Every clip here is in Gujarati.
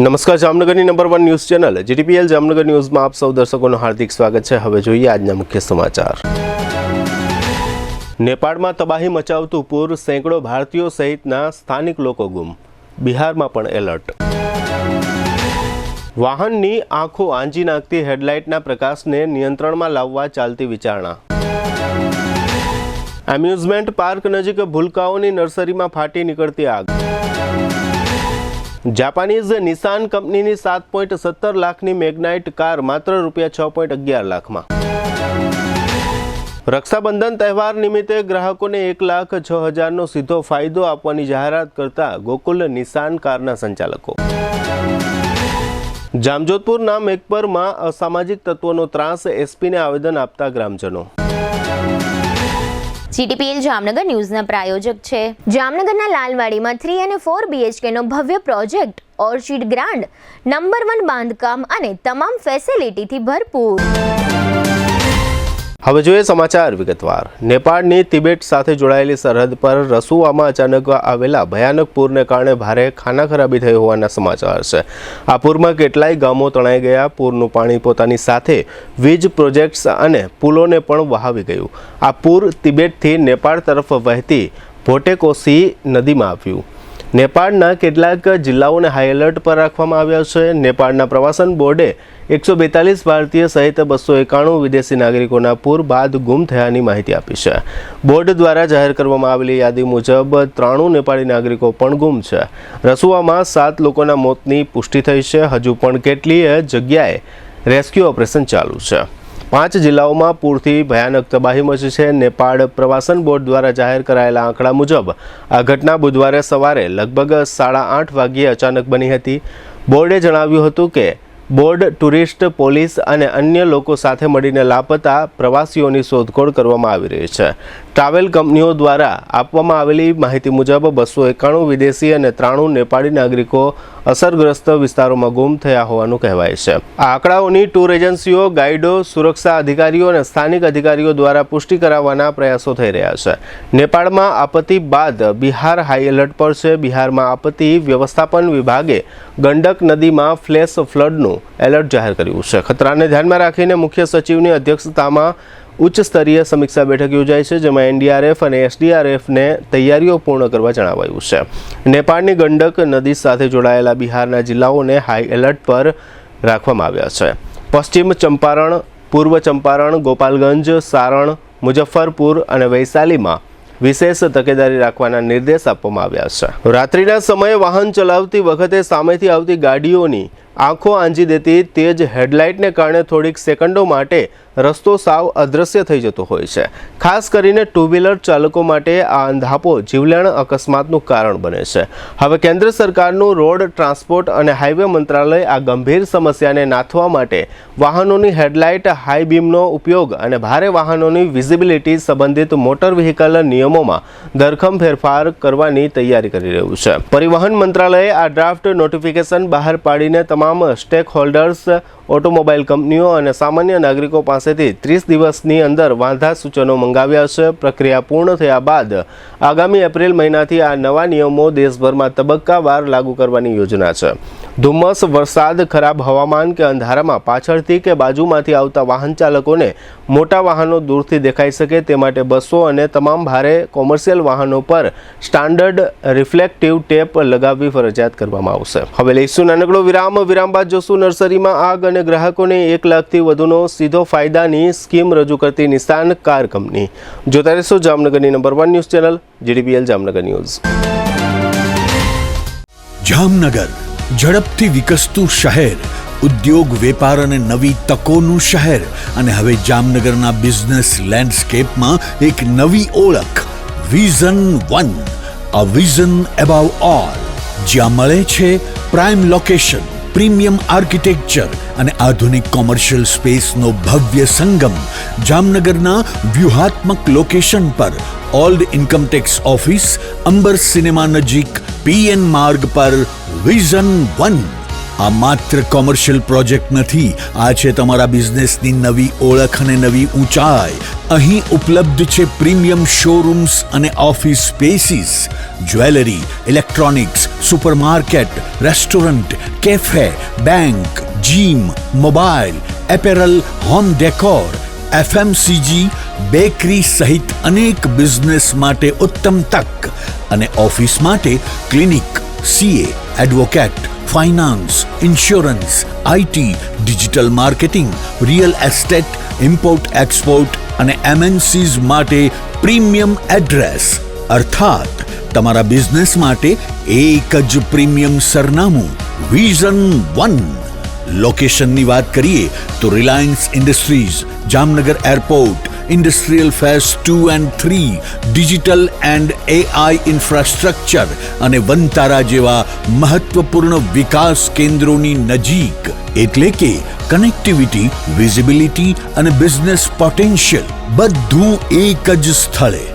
નમસ્કાર, જામનગરની number 1 news channel GTPL Jamnagar ન્યૂઝમાં આપ સૌ દર્શકોનું હાર્દિક સ્વાગત છે। હવે જોઈએ આજના મુખ્ય સમાચાર। નેપાળમાં તબાહી મચાવતું પૂર, સેંકડો ભારતીયો સહિતના સ્થાનિક લોકો ગુમ। બિહારમાં પણ એલર્ટ। વાહનની આંખો આંજી નાખતી હેડલાઇટના પ્રકાશને નિયંત્રણમાં લાવવા ચાલતી વિચારણા। એમ્યુઝમેન્ટ પાર્ક નજીક ભૂલકાઓની નર્સરીમાં ફાટી નીકળતી આગ। જાપાનીઝ નિસાન કંપનીની 7.17 લાખની મેગ્નાઇટ કાર માત્ર ₹6.11 લાખમાં। રક્ષાબંધન તહેવાર નિમિત્તે ગ્રાહકોને 1,06,000નો સીધો ફાયદો આપવાની જાહેરાત કરતા ગોકુલ નિસાન કારના સંચાલકો। જામજોધપુરના મેઘપરમાં અસામાજિક તત્વોનો ત્રાસ, એસપીને આવેદન આપતા ગ્રામજનો। જીટીપીએલ જામનગર ન્યૂઝના પ્રાયોજક છે જામનગરના લાલવાડીમાં 3 અને 4 બીએચકેનો ભવ્ય પ્રોજેક્ટ ઓર્ચિડ ગ્રાન્ડ, નંબર 1 બાંધકામ અને તમામ ફેસિલિટીથી ભરપૂર। હવે જોઈએ સમાચાર વિગતવાર। નેપાળની તિબેટ સાથે જોડાયેલી સરહદ પર રસુવામાં અચાનક આવેલા ભયાનક પૂરને કારણે ભારે ખાનાખરાબી થઈ હોવાના સમાચાર છે। આ પૂરમાં કેટલાય ગામો તણાઈ ગયા। પૂરનું પાણી પોતાની સાથે વીજ પ્રોજેક્ટ્સ અને પુલોને પણ વહાવી ગયું। આ પૂર તિબેટથી નેપાળ તરફ વહેતી ભોટેકોસી નદીમાં આવ્યું। નેપાળના કેટલાક જિલ્લાઓને હાઈ એલર્ટ પર રાખવામાં આવ્યા છે। નેપાળના પ્રવાસન બોર્ડે 142 ભારતીય સહિત 291 વિદેશી નાગરિકોના પૂર બાદ ગુમ થયાની માહિતી આપી છે। બોર્ડ દ્વારા જાહેર કરવામાં આવેલી યાદી મુજબ 93 નેપાળી નાગરિકો પણ ગુમ છે। રસુવામાં 7 લોકોના મોતની પુષ્ટિ થઈ છે। હજુ પણ કેટલીય જગ્યાએ રેસ્ક્યુ ઓપરેશન ચાલુ છે। 5 જિલ્લાઓમાં પૂરથી ભયાનક તબાહી મચી છે। નેપાળ પ્રવાસન બોર્ડ દ્વારા જાહેર કરાયેલા આંકડા મુજબ આ ઘટના બુધવારે સવારે લગભગ 8:30 વાગ્યે અચાનક બની હતી। બોર્ડે જણાવ્યું હતું કે બોર્ડ, ટુરિસ્ટ, પોલીસ અને અન્ય લોકો સાથે મળીને લાપતા પ્રવાસીઓની શોધખોળ કરવામાં આવી રહી છે। ટ્રાવેલ કંપનીઓ દ્વારા આપવામાં આવેલી માહિતી મુજબ 291 વિદેશી અને 93 નેપાળી નાગરિકો અસરગ્રસ્ત વિસ્તારોમાં ગુમ થયા હોવાનું કહેવાય છે। આ આંકડાઓની ટૂર એજન્સીઓ, ગાઈડો, સુરક્ષા અધિકારીઓ અને સ્થાનિક અધિકારીઓ દ્વારા પુષ્ટિ કરાવવાના પ્રયાસો થઈ રહ્યા છે। નેપાળમાં આપત્તિ બાદ બિહાર હાઈ એલર્ટ પર છે। બિહારમાં આપત્તિ વ્યવસ્થાપન વિભાગે ગંડક નદીમાં ફ્લેશ ફ્લડનું એલર્ટ જાહેર કર્યું છે। ખતરાને ધ્યાનમાં રાખીને મુખ્ય સચિવની અધ્યક્ષતામાં ઉચ્ચ સ્તરીય સમીક્ષા બેઠક યોજાઈ છે, જેમાં એનડીઆરએફ અને એસડીઆરએફને તૈયારીઓ પૂર્ણ કરવા જણાવાયું છે। નેપાળની ગંડક નદી સાથે જોડાયેલા બિહારના જિલ્લાઓને હાઈ એલર્ટ પર રાખવામાં આવ્યા છે। પશ્ચિમ ચંપારણ, પૂર્વ ચંપારણ, ગોપાલગંજ, સારણ, મુઝફ્ફરપુર અને વૈશાલીમાં વિશેષ તકેદારી રાખવાના નિર્દેશ આપવામાં આવ્યા છે। રાત્રિના સમયે વાહન ચલાવતી વખતે સામેથી આવતી ગાડીઓની આંખો આંજી દેતી તેજ હેડલાઇટને કારણે થોડીક સેકન્ડો માટે રસ્તો સાવ અદૃશ્ય થઈ જતો હોય છે। ખાસ કરીને 2 વ્હીલર ચાલકો માટે આ અંધાપો જીવલેણ અકસ્માતનું કારણ બને છે। હવે કેન્દ્ર સરકારનું રોડ ટ્રાન્સપોર્ટ અને હાઈવે મંત્રાલય આ ગંભીર સમસ્યાને નાથવા માટે વાહનોની હેડલાઇટ, હાઈ બીમનો ઉપયોગ અને ભારે વાહનોની વિઝિબિલિટી સંબંધિત મોટર વ્હીકલ નિયમોમાં ધરખમ ફેરફાર કરવાની તૈયારી કરી રહ્યું છે। પરિવહન મંત્રાલયે આ ડ્રાફ્ટ નોટિફિકેશન બહાર પાડીને તમામ સ્ટેક હોલ્ડર્સ, ઓટોમોબાઈલ કંપનીઓ અને સામાન્ય નાગરિકો પાસેથી 30 દિવસની અંદર વાંધા સૂચનો મંગાવ્યા છે। પ્રક્રિયા પૂર્ણ થયા બાદ આગામી એપ્રિલ મહિનાથી આ નવા નિયમો દેશભરમાં તબક્કાવાર લાગુ કરવાની યોજના છે। ધુમ્મસ, વરસાદ, ખરાબ હવામાન કે અંધારામાં પાછળથી કે બાજુમાંથી આવતા વાહન ચાલકોને મોટા વાહનો દૂરથી દેખાઈ શકે તે માટે બસો અને તમામ ભારે કોમર્શિયલ વાહનો પર સ્ટાન્ડર્ડ રિફ્લેક્ટિવ ટેપ લગાવવી ફરજિયાત કરવામાં આવશે। હવે લઈશું નાનકડો વિરામ બાદ જોશું નર્સરીમાં આગ અને ગ્રાહકોને 1 લાખથી વધુનો સીધો ફાયદાની સ્કીમ રજૂ કરતી નિસાન કાર કંપની। જોતા રહેશો જામનગરની number 1 news channel GTPL Jamnagar news. Jamnagar ઝડપથી વિકસતું શહેર, ઉદ્યોગ, વેપાર અને નવી તકોનું શહેર, અને હવે જામનગરના બિઝનેસ લેન્ડસ્કેપમાં એક નવી ઓળખ, વિઝન 1, અ વિઝન અબાવ ઓલ, જ્યાં મળે છે પ્રાઇમ લોકેશન, પ્રીમિયમ આર્કિટેક્ચર અને આધુનિક કોમર્શિયલ સ્પેસનો ભવ્ય સંગમ। જામનગરના વ્યૂહાત્મક લોકેશન પર old income tax office, Amber cinema નજીક, પીએન માર્ગ પર વિઝન 1, આ માત્ર કોમર્શિયલ પ્રોજેક્ટ નથી, આ છે તમારા બિઝનેસની નવી ઓળખ અને નવી ઊંચાઈ. અહીં ઉપલબ્ધ છે પ્રીમિયમ શોરૂમ્સ અને office spaces, jewellery, electronics, supermarket, restaurant, cafe, bank, gym, mobile, apparel, home decor, FMCG, bakery સહિત અનેક બિઝનેસ માટે ઉત્તમ તક. અને ઓફિસ માટે clinic, CA, advocate, finance, insurance, IT, digital marketing, real estate, import export અને એમએનસીઝ માટે પ્રીમિયમ એડ્રેસ. અર્થાત તમારા બિઝનેસ માટે એક જ પ્રીમિયમ સરનામું, વિઝન 1. લોકેશનની વાત કરીએ તો Reliance industries, Jamnagar airport, industrial phase 2 and 3, digital and AI infrastructure અને વનતારા જેવા મહત્વપૂર્ણ વિકાસ કેન્દ્રોની નજીક. એટલે કે કનેક્ટિવિટી, વિઝિબિલિટી અને બિઝનેસ પોટેન્શિયલ બધું એક જ સ્થળે.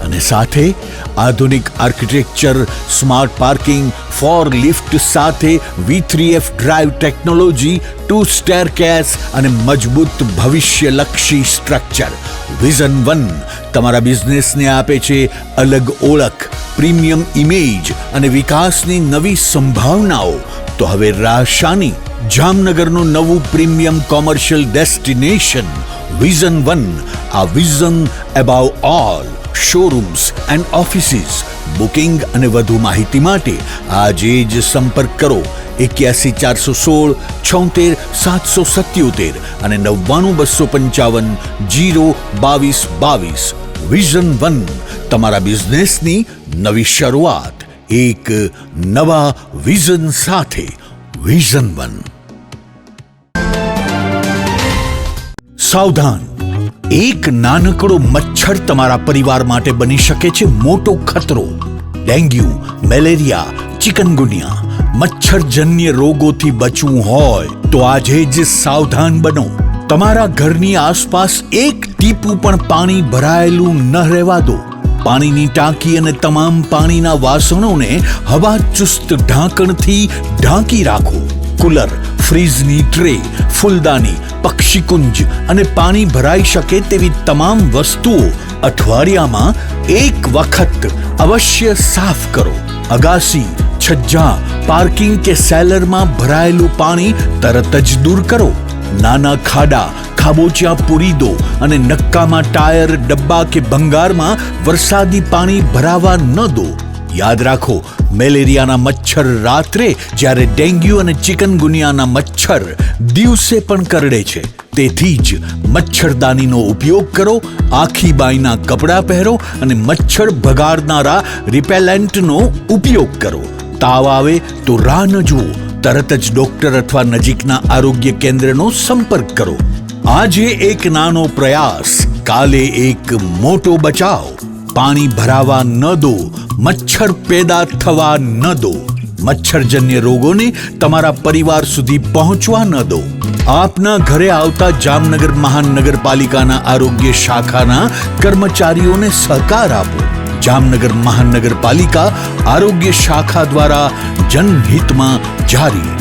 અને સાથે આધુનિક આર્કિટેક્ચર, સ્માર્ટ પાર્કિંગ, 4 લિફ્ટ સાથે V3F ડ્રાઈવ ટેકનોલોજી, 2 સ્ટેરકેસ અને મજબૂત ભવિષ્યલક્ષી સ્ટ્રક્ચર. વિઝન 1 તમારા બિઝનેસને આપે છે અલગ ઓળખ, પ્રીમિયમ ઇમેજ અને વિકાસની નવી સંભાવનાઓ. તો હવે રાહ શાની? જામનગરનું નવું પ્રીમિયમ કોમર્શિયલ ડેસ્ટિનેશન વિઝન 1. આ vision અબાવ all. Showrooms and offices. Booking અને વધુ માહિતી માટે આજે જ સંપર્ક કરો 81 416 76 777 અને 99 255 022 22. વિઝન 1 તમારા બિઝનેસની નવી શરૂઆત એક નવા વિઝન સાથે. વિઝન 1. સાવધાન, એક નાનકડો મચ્છર તમારા પરિવાર માટે બની શકે છે મોટો ખતરો. ડેન્ગ્યુ, મેલેરિયા, ચિકનગુનિયા, મચ્છરજન્ય રોગોથી બચવું હોય તો આજે જ સાવધાન બનો. તમારા ઘરની આસપાસ એક ટીપું પણ પાણી ભરાયેલું ન રહેવા દો. પાણીની ટાંકી અને તમામ પાણીના વાસણોને હવાચુસ્ત ઢાંકણથી ઢાંકી રાખો. કુલર, ફ્રીઝની ટ્રે, ફૂલદાની, પક્ષીકુંજ અને પાણી ભરાઈ શકે તેવી તમામ વસ્તુઓ અઠવાડિયામાં એક વખત અવશ્ય સાફ કરો. અગાસી, છજ્જા, પાર્કિંગ કે સેલરમાં ભરાયેલું પાણી તરત જ દૂર કરો. નાના ખાડા, ખાબોચિયા પૂરી દો અને નક્કામાં ટાયર, ડબ્બા કે ભંગારમાં વરસાદી પાણી ભરાવા ન દો. યાદ રાખો, મેલેરિયાના મચ્છર રાત્રે જ્યારે ડેન્ગ્યુ અને ચિકનગુનિયાના મચ્છર દિવસે પણ કરડે છે. તેથી જ મચ્છરદાનીનો ઉપયોગ કરો, આખી બાઈના કપડાં પહેરો અને મચ્છર ભગાડનારા રિપેલેન્ટનો ઉપયોગ કરો. તાવ આવે તો રાહ ન જુઓ, તરત જ ડોક્ટર અથવા નજીકના આરોગ્ય કેન્દ્રનો સંપર્ક કરો. આજે એક નાનો પ્રયાસ, કાલે એક મોટો બચાવ. પાણી ભરાવા ન દો, મચ્છર પેદા થવા ન દો. મચ્છરજન્ય રોગોને તમારા પરિવાર સુધી પહોંચવા ન દો. આપના ઘરે આવતા જામનગર મહાનગરપાલિકાના આરોગ્ય શાખાના કર્મચારીઓને સહકાર આપો. જામનગર મહાનગરપાલિકા આરોગ્ય શાખા દ્વારા જનહિતમાં જારી.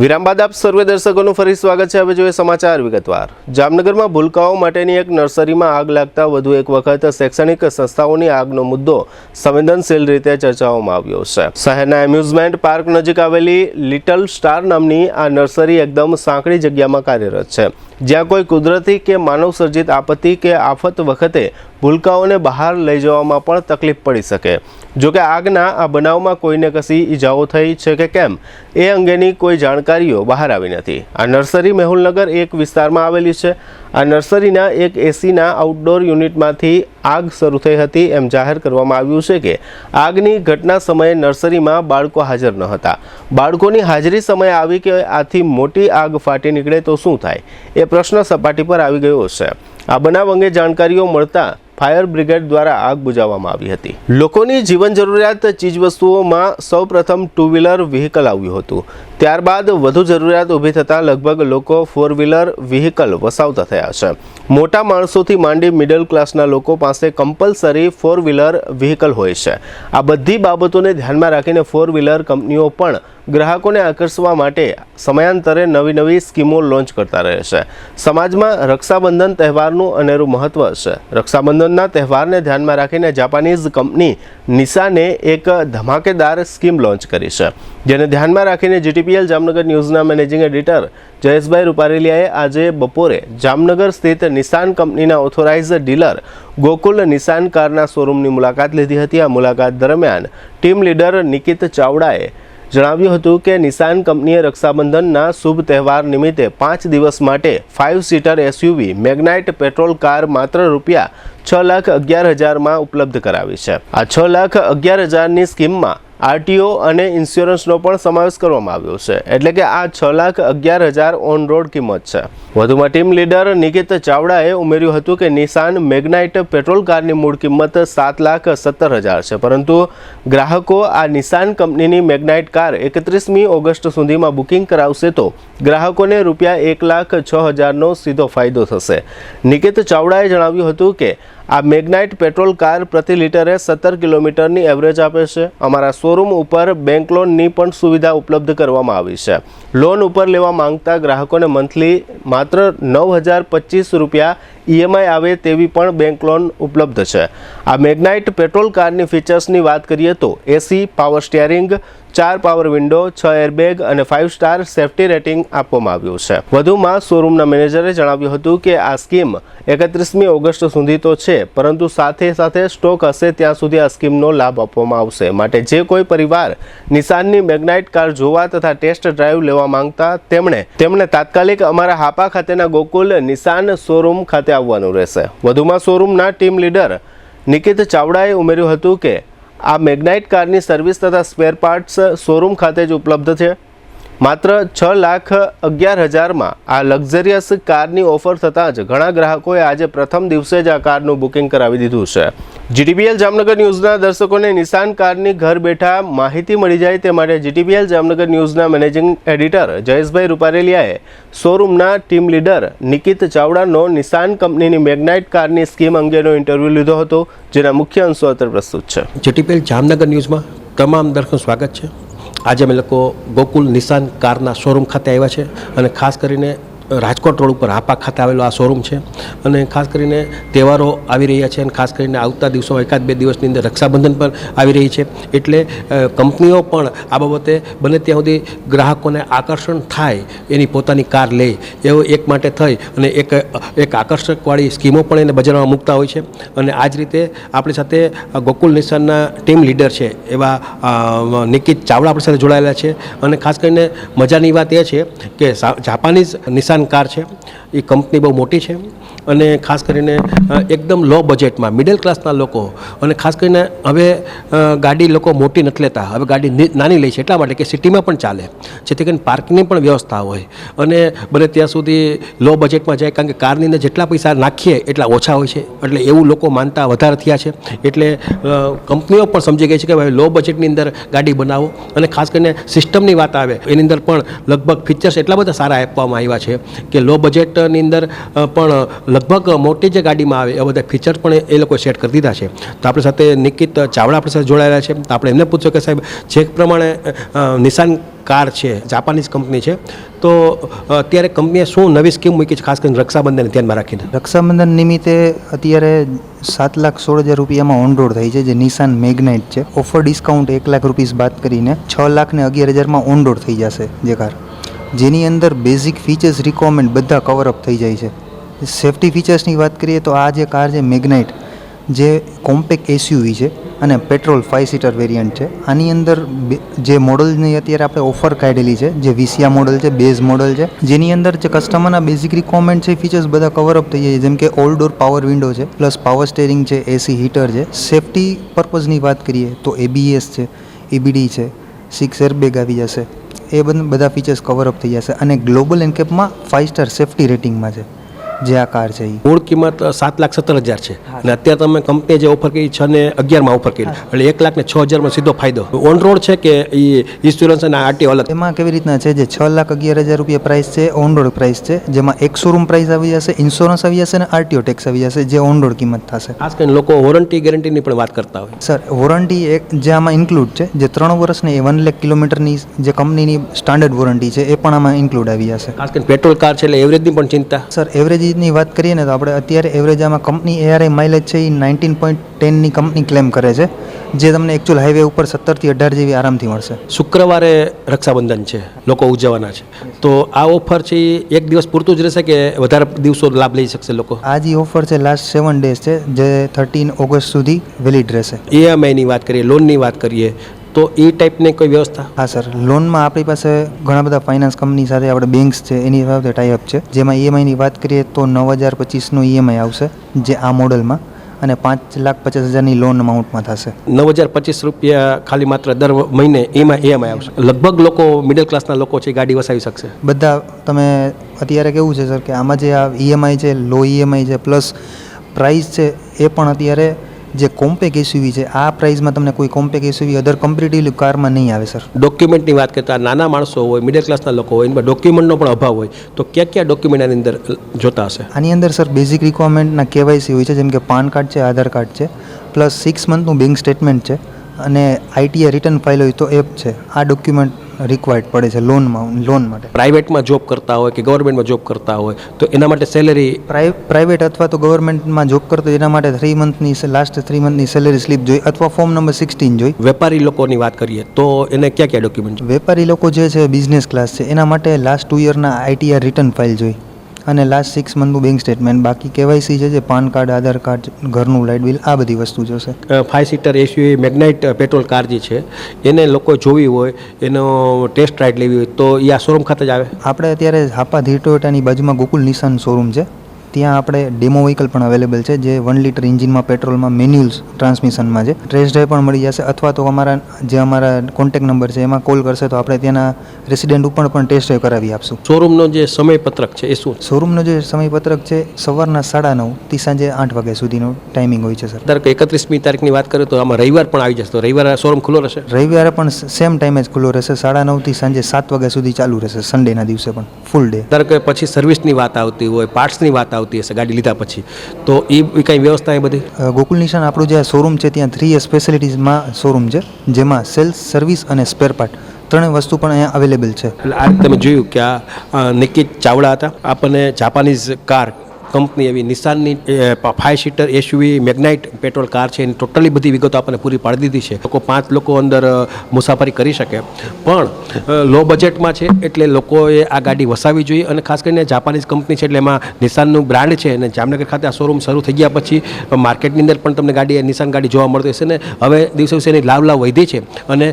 વિરામ બાદ આપ સર્વે દર્શકોનું ફરી સ્વાગત છે. હવે જોઈએ સમાચાર વિગતવાર. જામનગરમાં ભૂલકાઓ માટેની એક નર્સરીમાં આગ લાગતા વધુ એક વખત શૈક્ષણિક સંસ્થાઓની આગનો મુદ્દો સંવેદનશીલ રીતે ચર્ચાઓમાં આવ્યો છે. શહેરના એમ્યુઝમેન્ટ પાર્ક નજીક આવેલી લિટલ સ્ટાર નામની આ નર્સરી એકદમ સાંકડી જગ્યામાં કાર્યરત છે, જ્યાં કોઈ કુદરતી કે માનવ સર્જિત આપત્તિ કે આફત વખતે ભૂલકાઓને બહાર લઈ જવામાં પણ તકલીફ પડી શકે. જોકે આગના આ બનાવમાં કોઈને કશી ઈજાઓ થઈ છે કે કેમ એ અંગેની કોઈ જાણકારીઓ બહાર આવી નથી. આ નર્સરી મેહુલનગર એક વિસ્તારમાં આવેલી છે. આ નર્સરીના એક એસીના આઉટડોર યુનિટમાંથી આગ શરૂ થઈ હતી એમ જાહેર કરવામાં આવ્યું છે કે આગની ઘટના સમયે નર્સરીમાં બાળકો હાજર ન હતા. બાળકોની હાજરી સમયે આવી કે આથી મોટી આગ ફાટી નીકળે તો શું થાય એ પ્રશ્ન સપાટી પર આવી ગયો છે. આ બનાવ અંગે જાણકારીઓ મળતા ફાયર બ્રિગેડ દ્વારા આગ બુઝાવવામાં આવી હતી. લોકોની જીવન જરૂરિયાત ચીજવસ્તુઓમાં સૌપ્રથમ ટુ વ્હીલર વ્હીકલ આવ્યું હતું. ત્યારબાદ વધુ જરૂરિયાત ઊભી થતાં લગભગ લોકો ફોર વ્હીલર વ્હીકલ વસાવતા થયા છે. મોટા માણસોથી માંડી મિડલ ક્લાસના લોકો પાસે કમ્પલસરી ફોર વ્હીલર વ્હીકલ હોય છે. આ બધી બાબતોને ધ્યાનમાં રાખીને ફોર વ્હીલર કંપનીઓ પણ ગ્રાહકોને આકર્ષવા માટે સમયાંતરે નવી સ્કીમો લોન્ચ કરતા રહે છે. સમાજમાં રક્ષાબંધન તહેવારનું અનેરું મહત્વ છે. રક્ષાબંધનના તહેવારને ધ્યાનમાં રાખીને જાપાનીઝ કંપની નિસાને એક ધમાકેદાર સ્કીમ લોન્ચ કરી છે, જેને ધ્યાનમાં રાખીને જીટીપીએલ જામનગર ન્યૂઝના મેનેજિંગ એડિટર જયેશભાઈ રૂપારેલિયાએ આજે બપોરે જામનગર સ્થિત નિસાન કંપનીના ઓથોરાઇઝડ ડીલર ગોકુલ નિસાન કારના શોરૂમની મુલાકાત લીધી હતી. આ મુલાકાત દરમિયાન ટીમ લીડર નિકિત ચાવડાએ જણાવ્યું હતું કે નિસાન કંપનીએ રક્ષાબંધનના શુભ તહેવાર નિમિત્તે 5 દિવસ માટે 5 સીટર એસયુવી મેગ્નાઇટ પેટ્રોલ કાર માત્ર રૂપિયા 6,11,000માં ઉપલબ્ધ કરાવી છે. આ 6,11,000ની સ્કીમમાં આરટીઓ અને ઇન્સ્યોરન્સનો પણ સમાવેશ કરવામાં આવ્યો છે, એટલે કે આ 6,11,000 ઓન રોડ કિંમત છે. વધુમાં ટીમ લીડર નિકિત ચાવડાએ ઉમેર્યું હતું કે નિસાન મેગ્નાઇટ પેટ્રોલ કારની મૂળ કિંમત 7,17,000 છે, પરંતુ ગ્રાહકો આ નિસાન કંપનીની મેગ્નાઇટ કાર 31મી ઓગસ્ટ સુધીમાં બુકિંગ કરાવશે તો ગ્રાહકોને રૂપિયા 1,06,000નો સીધો ફાયદો થશે. નિકિત ચાવડાએ જણાવ્યું હતું કે આ મેગ્નાઇટ પેટ્રોલ કાર પ્રતિ લીટરે 17 કિલોમીટરની એવરેજ આપે છે. અમારા શોરૂમ ઉપર બેંક લોનની પણ સુવિધા ઉપલબ્ધ કરવામાં આવી છે. લોન ઉપર લેવા માંગતા ગ્રાહકોને મંથલી માત્ર 9,025 રૂપિયા ઈએમઆઈ આવે તેવી પણ બેંક લોન ઉપલબ્ધ છે. આ મેગ્નાઇટ પેટ્રોલ કારની ફીચર્સની વાત કરીએ તો AC, power steering, 4 power window, 6 airbag અને 5 સ્ટાર સેફ્ટી રેટિંગ આપવામાં આવ્યું છે. વધુમાં શોરૂમના મેનેજરે જણાવ્યું હતું કે આ સ્કીમ 31મી ઓગસ્ટ સુધી તો છે, પરંતુ સાથે સ્ટોક હશે ત્યાં સુધી આ સ્કીમનો લાભ આપવામાં આવશે. માટે જે કોઈ પરિવાર નિસાનની મેગ્નાઇટ કાર જોવા તથા ટેસ્ટ ડ્રાઈવ લેવા માંગતા તેમણે તાત્કાલિક અમારા હાપા ખાતેના ગોકુલ નિસાન શોરૂમ ખાતે આવવાનું રહેશે. વધુમાં શોરૂમના ટીમ લીડર નિકિત ચાવડાએ ઉમેર્યું હતું કે આ મેગ્નાઇટ કારની સર્વિસ તથા સ્પેર પાર્ટ્સ શોરૂમ ખાતે જ ઉપલબ્ધ છે. માત્ર 6,11,000માં આ લક્ઝરિયસ કારની ઓફર થતાં જ ઘણા ગ્રાહકોએ આજે પ્રથમ દિવસે જ આ કારનું બુકિંગ કરાવી દીધું છે. જીટીપીએલ જામનગર ન્યૂઝના દર્શકોને નિસાન કારની ઘર બેઠા માહિતી મળી જાય તે માટે જીટીપીએલ જામનગર ન્યૂઝના મેનેજિંગ એડિટર જયેશભાઈ રૂપારેલિયાએ શોરૂમના ટીમ લીડર નિકિત ચાવડાનો નિસાન કંપનીની મેગ્નાઇટ કારની સ્કીમ અંગેનો ઇન્ટરવ્યૂ લીધો હતો, જેના મુખ્ય અંશો અત્રે પ્રસ્તુત છે. જીટીપીએલ જામનગર ન્યૂઝમાં તમામ દર્શકોનું સ્વાગત છે. આજે અમે લોકો ગોકુલ નિસાન કારના શોરૂમ ખાતે આવ્યા છે અને ખાસ કરીને રાજકોટ રોડ ઉપર હાપા ખાતે આવેલો આ શોરૂમ છે. અને ખાસ કરીને તહેવારો આવી રહ્યા છે અને ખાસ કરીને આવતા દિવસોમાં 1-2 દિવસની અંદર રક્ષાબંધન પણ આવી રહી છે, એટલે કંપનીઓ પણ આ બાબતે બને ત્યાં સુધી ગ્રાહકોને આકર્ષણ થાય એની પોતાની કાર લે એવો એક માટે થઈ અને એક આકર્ષકવાળી સ્કીમો પણ એને બજારમાં મૂકતા હોય છે. અને આ જ રીતે આપણી સાથે ગોકુલ નિસાનના ટીમ લીડર છે એવા નિકિત ચાવડા આપણી સાથે જોડાયેલા છે. અને ખાસ કરીને મજાની વાત એ છે કે જાપાનીઝ નિસાન કાર છે એ કંપની બહુ મોટી છે અને ખાસ કરીને એકદમ લો બજેટમાં મિડલ ક્લાસના લોકો, અને ખાસ કરીને હવે ગાડી લોકો મોટી નથી લેતા, હવે ગાડી નાની લે છે એટલા માટે કે સિટીમાં પણ ચાલે, જેથી કરીને પાર્કિંગની પણ વ્યવસ્થા હોય અને બને ત્યાં સુધી લો બજેટમાં જાય, કારણ કે કારની અંદર જેટલા પૈસા નાખીએ એટલા ઓછા હોય છે, એટલે એવું લોકો માનતા વધારે થયા છે. એટલે કંપનીઓ પણ સમજી ગઈ છે કે ભાઈ લો બજેટની અંદર ગાડી બનાવો. અને ખાસ કરીને સિસ્ટમની વાત આવે એની અંદર પણ લગભગ ફીચર્સ એટલા બધા સારા આપવામાં આવ્યા છે કે લો બજેટની અંદર પણ લગભગ મોટી જે ગાડીમાં આવે એ બધા ફીચર પણ એ લોકો સેટ કરી દીધા છે. તો આપણી સાથે નિકિત ચાવડા આપણી સાથે જોડાયેલા છે. તો આપણે એમને પૂછ્યું કે સાહેબ જે પ્રમાણે નિસાન કાર છે, જાપાનીઝ કંપની છે, તો અત્યારે કંપનીએ શું નવી સ્કીમ મૂકી છે ખાસ કરીને રક્ષાબંધનને ધ્યાનમાં રાખીને? રક્ષાબંધન નિમિત્તે અત્યારે 7,16,000 રૂપિયામાં ઓન રોડ થઈ છે, જે નિસાન મેગ્નાઇટ છે. ઓફર ડિસ્કાઉન્ટ 1 લાખ રૂપીસ બાદ કરીને 6,11,000માં ઓન રોડ થઈ જશે જે કાર, જેની અંદર બેઝિક ફીચર્સ રિક્વાયરમેન્ટ બધા કવરઅપ થઈ જાય છે. સેફ્ટી ફીચર્સની વાત કરીએ તો આ જે કાર છે મેગ્નાઇટ, જે કોમ્પેક્ટ એસયુવી છે અને પેટ્રોલ 5 સીટર વેરિયન્ટ છે. આની અંદર જે મોડલની અત્યારે આપણે ઓફર કાઢેલી છે, જે વિસિયા મોડલ છે, બેઝ મોડલ છે, જેની અંદર જે કસ્ટમરના બેઝિક રિક્વાયરમેન્ટ છે ફીચર્સ બધા કવરઅપ થઈ જાય, જેમ કે ઓલ ડોર પાવર વિન્ડો છે, પ્લસ પાવર સ્ટેરિંગ છે, એસી હીટર છે. સેફ્ટી પર્પઝની વાત કરીએ તો એબીએસ છે, EBD છે, 6 એરબેગ આવી જશે, એ બધા ફીચર્સ કવરઅપ થઈ જશે. અને ગ્લોબલ એનકેપમાં 5 સ્ટાર સેફ્ટી રેટિંગમાં છે. જે આ કાર છે એ મૂળ કિંમત 7,17,000 છે અને અત્યારે તમે કંપનીએ જે ઓફર કરી 6,11,000 ઓફર કરી એટલે 1,06,000 માં સીધો ફાયદો. ઓન રોડ છે કે એ ઇન્સ્યોરન્સ અને આરટીઓ અલગ? એમાં કેવી રીતના છે, જે 6,11,000 રૂપિયા પ્રાઇસ છે ઓન રોડ પ્રાઇસ છે, જેમાં એક શોરૂમ પ્રાઇસ આવી જશે, ઇન્સ્યોરન્સ આવી જશે અને આરટીઓ ટેક્સ આવી જશે, જે ઓન રોડ કિંમત થશે. ખાસ કરીને લોકો વોરંટી ગેરંટીની પણ વાત કરતા હોય. સર વોરંટી એક જે આમાં ઇન્ક્લુડ છે, જે 3 વર્ષની 1 લાખ કિલોમીટરની જે કંપનીની સ્ટાન્ડર્ડ વોરંટી છે એ પણ આમાં ઇન્ક્લુડ આવી જશે. ખાસ કરીને પેટ્રોલ કાર છે એટલે એવરેજની પણ ચિંતા. સર એવરેજની વાત કરીએ ને તો આપણે અત્યારે એવરેજ આમાં કંપની એઆરઆઈ માઇલેજ છે એ 19.10ની કંપની ક્લેમ કરે છે, જે તમને એકચ્યુઅલ હાઈવે ઉપર 17 થી 18 જેવી આરામથી મળશે. શુક્રવારે રક્ષાબંધન છે, લોકો ઉજવવાના છે, તો આ ઓફર છે એ એક દિવસ પૂરતું જ રહેશે કે વધારે દિવસો લાભ લઈ શકશે લોકો? આ જે ઓફર છે લાસ્ટ 7 ડેઝ છે, જે 13 ઓગસ્ટ સુધી વેલિડ રહેશે. EMI ની વાત કરીએ, લોનની વાત કરીએ તો એ ટાઈપની કોઈ વ્યવસ્થા? હા સર, લોનમાં આપણી પાસે ઘણા બધા ફાઇનાન્સ કંપની સાથે આપણે બેંક્સ છે એની સાથે ટાઈઅપ છે, જેમાં EMIની વાત કરીએ તો 9,025નું EMI આવશે જે આ મોડલમાં, અને 5,50,000ની લોન અમાઉન્ટમાં થશે. 9,025 રૂપિયા ખાલી માત્ર દર મહિને એમાં EMI આવશે. લગભગ લોકો મિડલ ક્લાસના લોકો છે ગાડી વસાવી શકશે બધા. તમે અત્યારે કેવું છે સર કે આમાં જે આ EMI છે, લો EMI છે, પ્લસ પ્રાઇસ છે એ પણ અત્યારે જે કોમ્પેક્ટ એસયુવી છે આ પ્રાઇસમાં તમને કોઈ કોમ્પેક્ટ એસયુવી અધર કમ્પેરેટિવલી કારમાં નહીં આવે સર. ડોક્યુમેન્ટની વાત કરતા નાના માણસો હોય, મિડલ ક્લાસના લોકો હોય, એમાં ડોક્યુમેન્ટનો પણ અભાવ હોય, તો કયા ડોક્યુમેન્ટ આની અંદર જોતા હશે? આની અંદર સર બેઝિક રિક્વાયરમેન્ટના KYC હોય છે, જેમ કે પાન કાર્ડ છે, આધાર કાર્ડ છે, પ્લસ 6 મંથનું બેંક સ્ટેટમેન્ટ છે, અને ITR રિટર્ન ફાઇલ હોય તો એપ છે. આ ડોક્યુમેન્ટ રિક્વાયર્ડ પડે છે લોન માટે. પ્રાઇવેટમાં જોબ કરતા હોય કે ગવર્મેન્ટમાં જોબ કરતા હોય તો એના માટે સેલેરી? પ્રાઇવેટ અથવા તો ગવર્મેન્ટમાં જોબ કરતો એના માટે 3 મંથની લાસ્ટ 3 મંથની સેલેરી સ્લીપ જોઈએ અથવા ફોર્મ નંબર 16 જોઈએ. વેપારી લોકોની વાત કરીએ તો એને કયા ડોક્યુમેન્ટ? વેપારી લોકો જે છે બિઝનેસ ક્લાસ છે એના માટે લાસ્ટ 2 યરના ITR રિટર્ન ફાઇલ જોઈએ અને લાસ્ટ 6 મંથનું બેંક સ્ટેટમેન્ટ. બાકી KYC છે, જે પાન કાર્ડ, આધાર કાર્ડ, ઘરનું લાઇટ બિલ, આ બધી વસ્તુ જોશે. 5 સીટર SUV મેગ્નાઇટ પેટ્રોલ કાર જે છે એને લોકો જોવી હોય, એનો ટેસ્ટ રાઇડ લેવી હોય તો એ આ શોરૂમ ખાતે જ આવે? આપણે અત્યારે હાપા ધીર ટોયોટાની બાજુમાં ગોકુલ નિસાન શોરૂમ છે, ત્યાં આપણે ડેમો વ્હીકલ પણ અવેલેબલ છે, જે 1 લીટર એન્જિનમાં પેટ્રોલમાં મેન્યુઅલ ટ્રાન્સમિશનમાં છે. ટેસ્ટ ડ્રાઈવ પણ મળી જશે, અથવા તો અમારા કોન્ટેક્ટ નંબર છે એમાં કોલ કરશે તો આપણે ત્યાંના રેસિડેન્ટ ઉપર પણ ટેસ્ટ ડ્રાઈવ કરાવી આપશું. શોરૂમનો જે સમયપત્રક છે એ શું? શોરૂમનો જે સમયપત્રક છે સવારના 9:30 થી સાંજે 8 વાગ્યા સુધીનો ટાઈમિંગ હોય છે સર. ધારો કે 31મી તારીખની વાત કરીએ તો આમાં રવિવાર પણ આવી જશે, તો રવિવારે શોરૂમ ખુલ્લો રહેશે? રવિવારે પણ સેમ ટાઈમે જ ખુલ્લો રહેશે, 9:30 થી સાંજે 7 વાગ્યા સુધી ચાલુ રહેશે, સન્ડેના દિવસે પણ ફૂલ ડે. ધારો કે પછી સર્વિસની વાત આવતી હોય, પાર્ટ્સની વાત આવતી હશે ગાડી લીધા પછી, તો એ કંઈ વ્યવસ્થા એ બધી? ગોકુલ નિશાન આપણું જે શોરૂમ છે ત્યાં 3 સ્પેશિયાલિટીઝમાં શોરૂમ છે, જેમાં સેલ્સ, સર્વિસ અને સ્પેર પાર્ટ ત્રણેય વસ્તુ પણ અહીંયા અવેલેબલ છે. એટલે આ તમે જોયું કે આ નિકિત ચાવડા હતા, આપણને જાપાનીઝ કાર કંપની એવી નિસાનની 5 સીટર SUV મેગ્નાઇટ પેટ્રોલ કાર છે એની ટોટલી બધી વિગતો આપણને પૂરી પાડી દીધી છે. લોકો 5 લોકો અંદર મુસાફરી કરી શકે, પણ લો બજેટમાં છે એટલે લોકોએ આ ગાડી વસાવી જોઈએ. અને ખાસ કરીને જાપાનીઝ કંપની છે એટલે એમાં નિસાનનું બ્રાન્ડ છે, અને જામનગર ખાતે આ શોરૂમ શરૂ થઈ ગયા પછી માર્કેટની અંદર પણ તમને ગાડી નિસાન ગાડી જોવા મળતી હશે ને હવે દિવસે દિવસે એની લાવ વધી છે. અને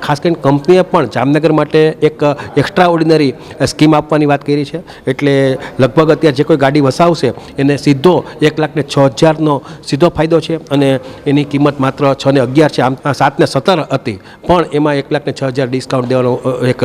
ખાસ કરીને કંપનીએ પણ જામનગર માટે એક એક્સ્ટ્રા ઓર્ડિનરી સ્કીમ આપવાની વાત કરી છે, એટલે લગભગ અત્યારે જે કોઈ ગાડી વસાવશે એને સીધો 1,06,000નો સીધો ફાયદો છે, અને એની કિંમત માત્ર 6,11 છે. આમ 7,17 હતી, પણ એમાં 1,06,000 ડિસ્કાઉન્ટ દેવાનો એક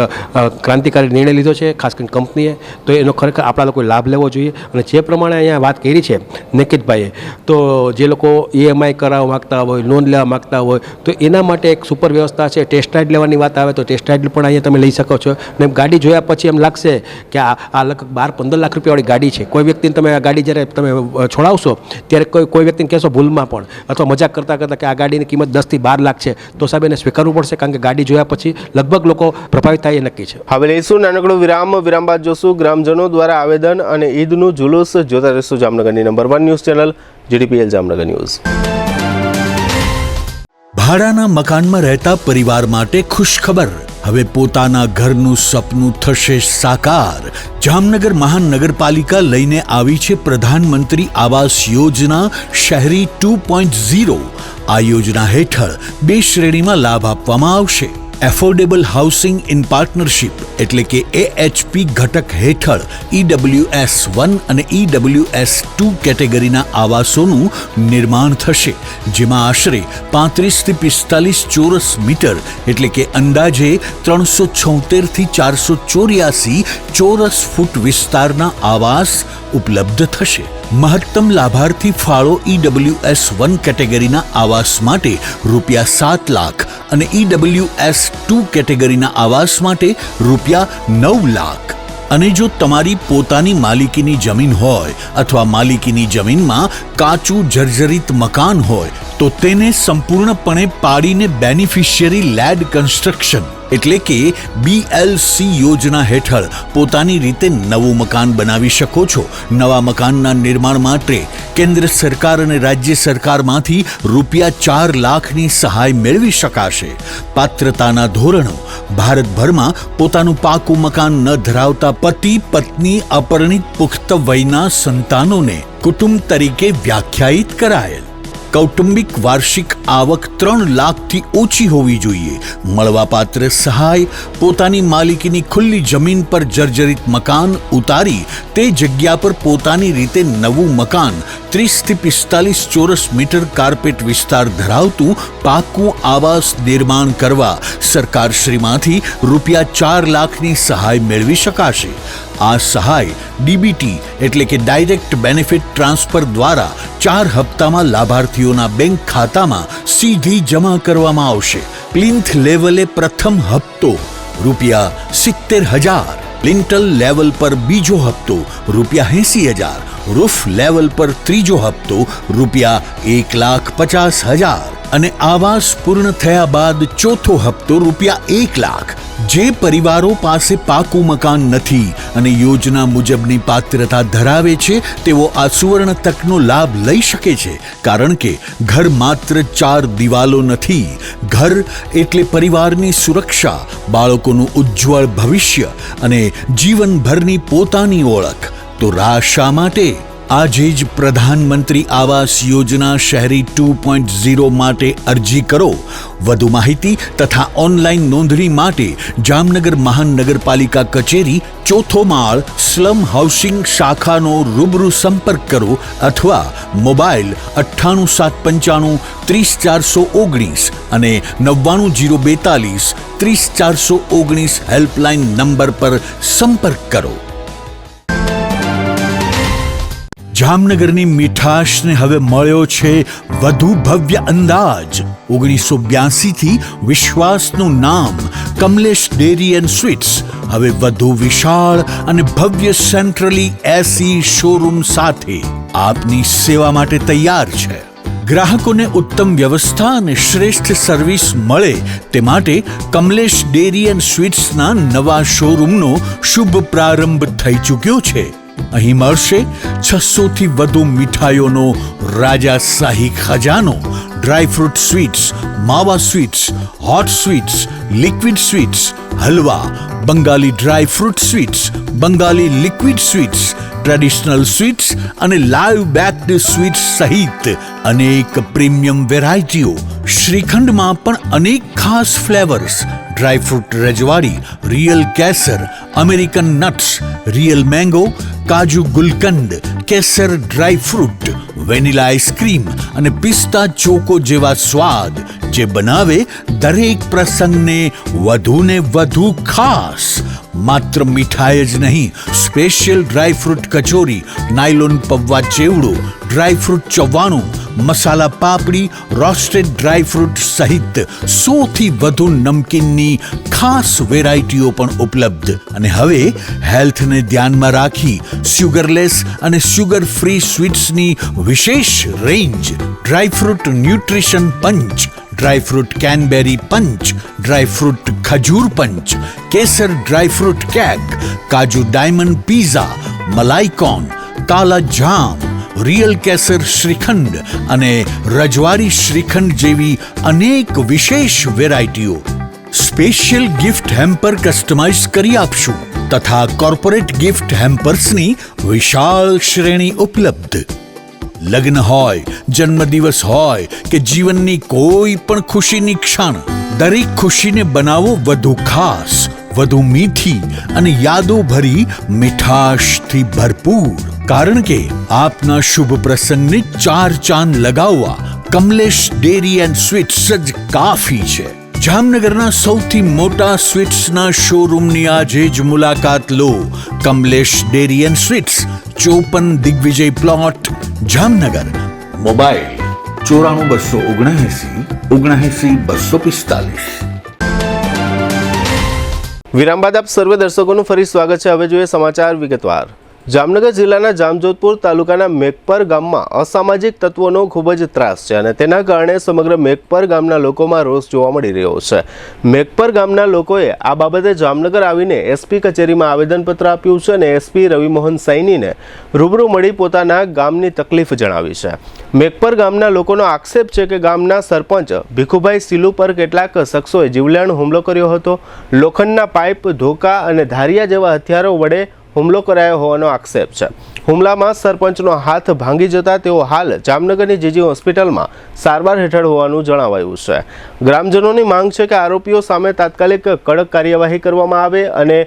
ક્રાંતિકારી નિર્ણય લીધો છે ખાસ કરીને કંપનીએ. તો એનો ખરેખર આપણા લોકોએ લાભ લેવો જોઈએ. અને જે પ્રમાણે અહીંયા વાત કરી છે નિકિતભાઈએ, તો જે લોકો EMI કરાવવા માગતા હોય, લોન લેવા માગતા હોય, તો એના માટે એક સુપર વ્યવસ્થા છે. ટેસ્ટ રાઇડ લેવાની વાત આવે તો ટેસ્ટ રાઇડ પણ અહીંયા તમે લઈ શકો છો. ને ગાડી જોયા પછી એમ લાગશે કે આ લગભગ 12-15 લાખ રૂપિયાવાળી ગાડી છે. કોઈ વ્યક્તિને તમે ગાડી જ્યારે તમે છોડાવશો ત્યારે કોઈ વ્યક્તિને કહેશો ભૂલમાં પણ અથવા મજાક કરતાં કે આ ગાડીની કિંમત 10 થી 12 લાખ છે, તો સાહેબ એને સ્વીકારવું પડશે, કારણ કે ગાડી જોયા પછી લગભગ લોકો પ્રભાવિત થાય એ નક્કી છે. હવે લઈશું નાનકડો વિરામ બાદ જોશું ગ્રામજનો દ્વારા આવેદન અને ઈદનું જુલુસ. જોતા રહેશું જામનગરની number 1 news channel GDPL Jamnagar news. ભાડાના મકાનમાં રહેતા પરિવાર માટે ખુશખબર, હવે પોતાના ઘરનું સપનું થશે સાકાર. જામનગર મહાનગરપાલિકા લઈને આવી છે પ્રધાનમંત્રી આવાસ યોજના શહેરી 2.0. આ યોજના હેઠળ 2 શ્રેણીમાં લાભ આપવામાં આવશે. એફોર્ડેબલ હાઉસિંગ ઇન પાર્ટનરશિપ એટલે કે AHP ઘટક હેઠળ EWS 1 અને EWS 2 કેટેગરીના આવાસોનું નિર્માણ થશે, જેમાં આશરે 35 થી 45 ચોરસ મીટર એટલે કે અંદાજે 376 થી 484 ચોરસ ફૂટ વિસ્તારના આવાસ ઉપલબ્ધ થશે. મહત્તમ લાભાર્થી ફાળો EWS 1 કેટેગરીના આવાસ માટે ₹7 લાખ અને EWS 2 કેટેગરીના આવાસ માટે ₹9 લાખ. અને જો તમારી પોતાની માલિકીની જમીન હોય અથવા માલિકીની જમીનમાં કાચું જર્જરિત મકાન હોય તો તેને સંપૂર્ણપણે પાડીને બેનિફિશિયરી લેડ કન્સ્ટ્રક્શન એટલે કે BLC યોજના હેઠળ પોતાની રીતે નવું મકાન બનાવી શકો છો. નવા મકાનના નિર્માણ માટે કેન્દ્ર સરકાર અને રાજ્ય સરકારમાંથી ₹4 લાખની સહાય મેળવી શકાશે. પાત્રતાના ધોરણો: ભારતભરમાં પોતાનું પાકું મકાન ન ધરાવતા પતિ પત્ની અપરિણિત પુખ્ત વયના સંતાનોને કુટુંબ તરીકે વ્યાખ્યાયિત કરાયેલ. કૌટુંબિક વાર્ષિક આવક 3 લાખથી ઓછી હોવી જોઈએ. મળવાપાત્ર સહાય: પોતાની માલિકીની ખુલ્લી જમીન પર જર્જરિત મકાન ઉતારી તે જગ્યા પર પોતાની રીતે નવું મકાન 30 થી 45 ચોરસ મીટર કાર્પેટ વિસ્તાર ધરાવતું પાકું આવાસ નિર્માણ કરવા સરકારશ્રીમાંથી ₹4 લાખની સહાય મેળવી શકાશે. આ સહાય DBT એટલે કે ડાયરેક્ટ બેનિફિટ ટ્રાન્સફર દ્વારા 4 હપ્તામાં લાભાર્થીઓના બેંક ખાતામાં સીધી જમા કરવામાં આવશે. પ્લિન્થ લેવલે પ્રથમ હપ્તો ₹70,000, લિન્ટલ લેવલ પર બીજો હપ્તો ₹80,000, રૂફ લેવલ પર ત્રીજો હપ્તો ₹1,50,000 અને આવાસ પૂર્ણ થયા બાદ ચોથો હપ્તો ₹1 લાખ. જે પરિવારો પાસે પાકું મકાન નથી અને યોજના મુજબની પાત્રતા ધરાવે છે તેઓ આ સુવર્ણ તકનો લાભ લઈ શકે છે, કારણ કે ઘર માત્ર 4 દિવાલો નથી. ઘર એટલે પરિવારની સુરક્ષા, બાળકોનું ઉજ્જવળ ભવિષ્ય અને જીવનભરની પોતાની ઓળખ. તો રાહ શા માટે? આજે જ પ્રધાનમંત્રી આવાસ યોજના શહેરી 2.0 માટે અરજી કરો. વધુ માહિતી તથા ઓનલાઈન નોંધણી માટે જામનગર મહાનગરપાલિકા કચેરી 4થો માળ સ્લમ હાઉસિંગ શાખાનો રૂબરૂ સંપર્ક કરો અથવા મોબાઈલ 98 795 30 419 અને 99 042 30 419 હેલ્પલાઇન નંબર પર સંપર્ક કરો. જામનગરની મીઠાશને હવે મળ્યો છે વધુ ભવ્ય અંદાજ. 1982 થી વિશ્વાસનું નામ કમલેશ ડેરી એન્ડ સ્વીટ્સ હવે વધુ વિશાળ અને ભવ્ય સેન્ટ્રલી AC શોરૂમ સાથે આપની સેવા માટે તૈયાર છે. ગ્રાહકોને ઉત્તમ વ્યવસ્થા અને શ્રેષ્ઠ સર્વિસ મળે તે માટે કમલેશ ડેરી એન્ડ સ્વીટ્સના નવા શોરૂમનો શુભ પ્રારંભ થઈ ચૂક્યો છે. અહીં મળશે 600 થી વધુ મીઠાઈઓનો રાજાશાહી ખજાનો. ડ્રાયફ્રૂટ સ્વીટ્સ, માવા sweets, hot sweets, liquid sweets, halwa, Bengali dry fruit sweets, Bengali liquid sweets, traditional sweets અને લાઈવ બેક્ડ સ્વીટ્સ સહિત અનેક પ્રીમિયમ વેરાયટીઓ. શ્રીખંડમાં પણ અનેક ખાસ ફ્લેવર્સ. ડ્રાયફ્રૂટ રજવાડી, રિયલ કેસર, અમેરિકન નટ્સ, રિયલ મેંગો, કાજુ ગુલકંદ, કેસર ડ્રાયફ્રૂટ, વેનીલા આઈસ્ક્રીમ અને પિસ્તા ચોકો જેવા સ્વાદ જે બનાવે દરેક પ્રસંગને વધુને વધુ ખાસ. માત્ર મીઠાઈ જ નહીં, સ્પેશિયલ ડ્રાયફ્રૂટ કચોરી, નાયલોન પૌવા ચેવડો, ડ્રાયફ્રૂટ ચવાણું, મસાલા પાપડી, રોસ્ટેડ ડ્રાયફ્રૂટ સહિત 100 થી વધુ નમકીનની ખાસ વેરાયટીઓ પણ ઉપલબ્ધ. અને હવે હેલ્થને ધ્યાનમાં રાખી સુગરલેસ અને સુગર ફ્રી સ્વીટ્સની વિશેષ રેન્જ. ડ્રાયફ્રૂટ ન્યુટ્રિશન પંચ, ડ્રાયફ્રૂટ કેનબેરી પંચ, ડ્રાયફ્રૂટ ખજૂર પંચ, કેસર ડ્રાયફ્રૂટ કેક, કાજુ ડાયમંડ પીઝા, મલાઈકોન, કાલા જામ, રિયલ કેસર શ્રીખંડ અને રજવાડી શ્રીખંડ જેવી અનેક વિશેષ વેરાયટીઓ. સ્પેશિયલ ગિફ્ટ હેમ્પર કસ્ટમાઇઝ કરી આપશું તથા કોર્પોરેટ ગિફ્ટ હેમ્પર્સની વિશાળ શ્રેણી ઉપલબ્ધ. લગ્ન હોય, જન્મદિવસ હોય કે જીવનની કોઈ પણ ખુશીની ક્ષણ, દરેક ખુશીને બનાવો વધુ ખાસ, વધુ મીઠી અને યાદો ભરી મીઠાશથી ભરપૂર. કારણ કે આપના શુભ પ્રસંગને 4 ચાંદ લગાવવા કમલેશ ડેરી એન્ડ સ્વીટ્સ જ કાફી છે. જામનગરના સૌથી મોટા સ્વીટ્સના શોરૂમની આજે જ મુલાકાત લો. Kamlesh dairy and sweets, 54 Digvijay plot, Jamnagar. Mobile 94 279 245. વિરામ બાદ આપ સર્વે દર્શકોનું ફરી સ્વાગત છે. હવે જોઈએ સમાચાર વિગતવાર. જામનગર જિલ્લાના જામજોધપુર તાલુકાના મેઘપર ગામમાં અસામાજિક તત્વોનો ખૂબ જ ત્રાસ છે અને તેના કારણે સમગ્ર મેઘપર ગામના લોકોમાં રોષ જોવા મળી રહ્યો છે. મેઘપર ગામના લોકોએ આ બાબતે જામનગર આવીને એસપી કચેરીમાં આવેદનપત્ર આપ્યું છે અને એસપી રવિમોહન સૈનીને રૂબરૂ મળી પોતાના ગામની તકલીફ જણાવી છે. મેઘપર ગામના લોકોનો આક્ષેપ છે કે ગામના સરપંચ ભીખુભાઈ સિલુ પર કેટલાક શખ્સોએ જીવલેણ હુમલો કર્યો હતો. લોખંડના પાઇપ, ધોકા અને ધારિયા જેવા હથિયારો વડે હુમલો કરાયો હોવાનો આક્ષેપ છે. હુમલામાં સરપંચનો હાથ ભાંગી જતા તેઓ હાલ જામનગરની જીજી હોસ્પિટલમાં સારવાર હેઠળ હોવાનું જણાવાયું છે. ગ્રામજનોની માંગ છે કે આરોપીઓ સામે તાત્કાલિક કડક કાર્યવાહી કરવામાં આવે અને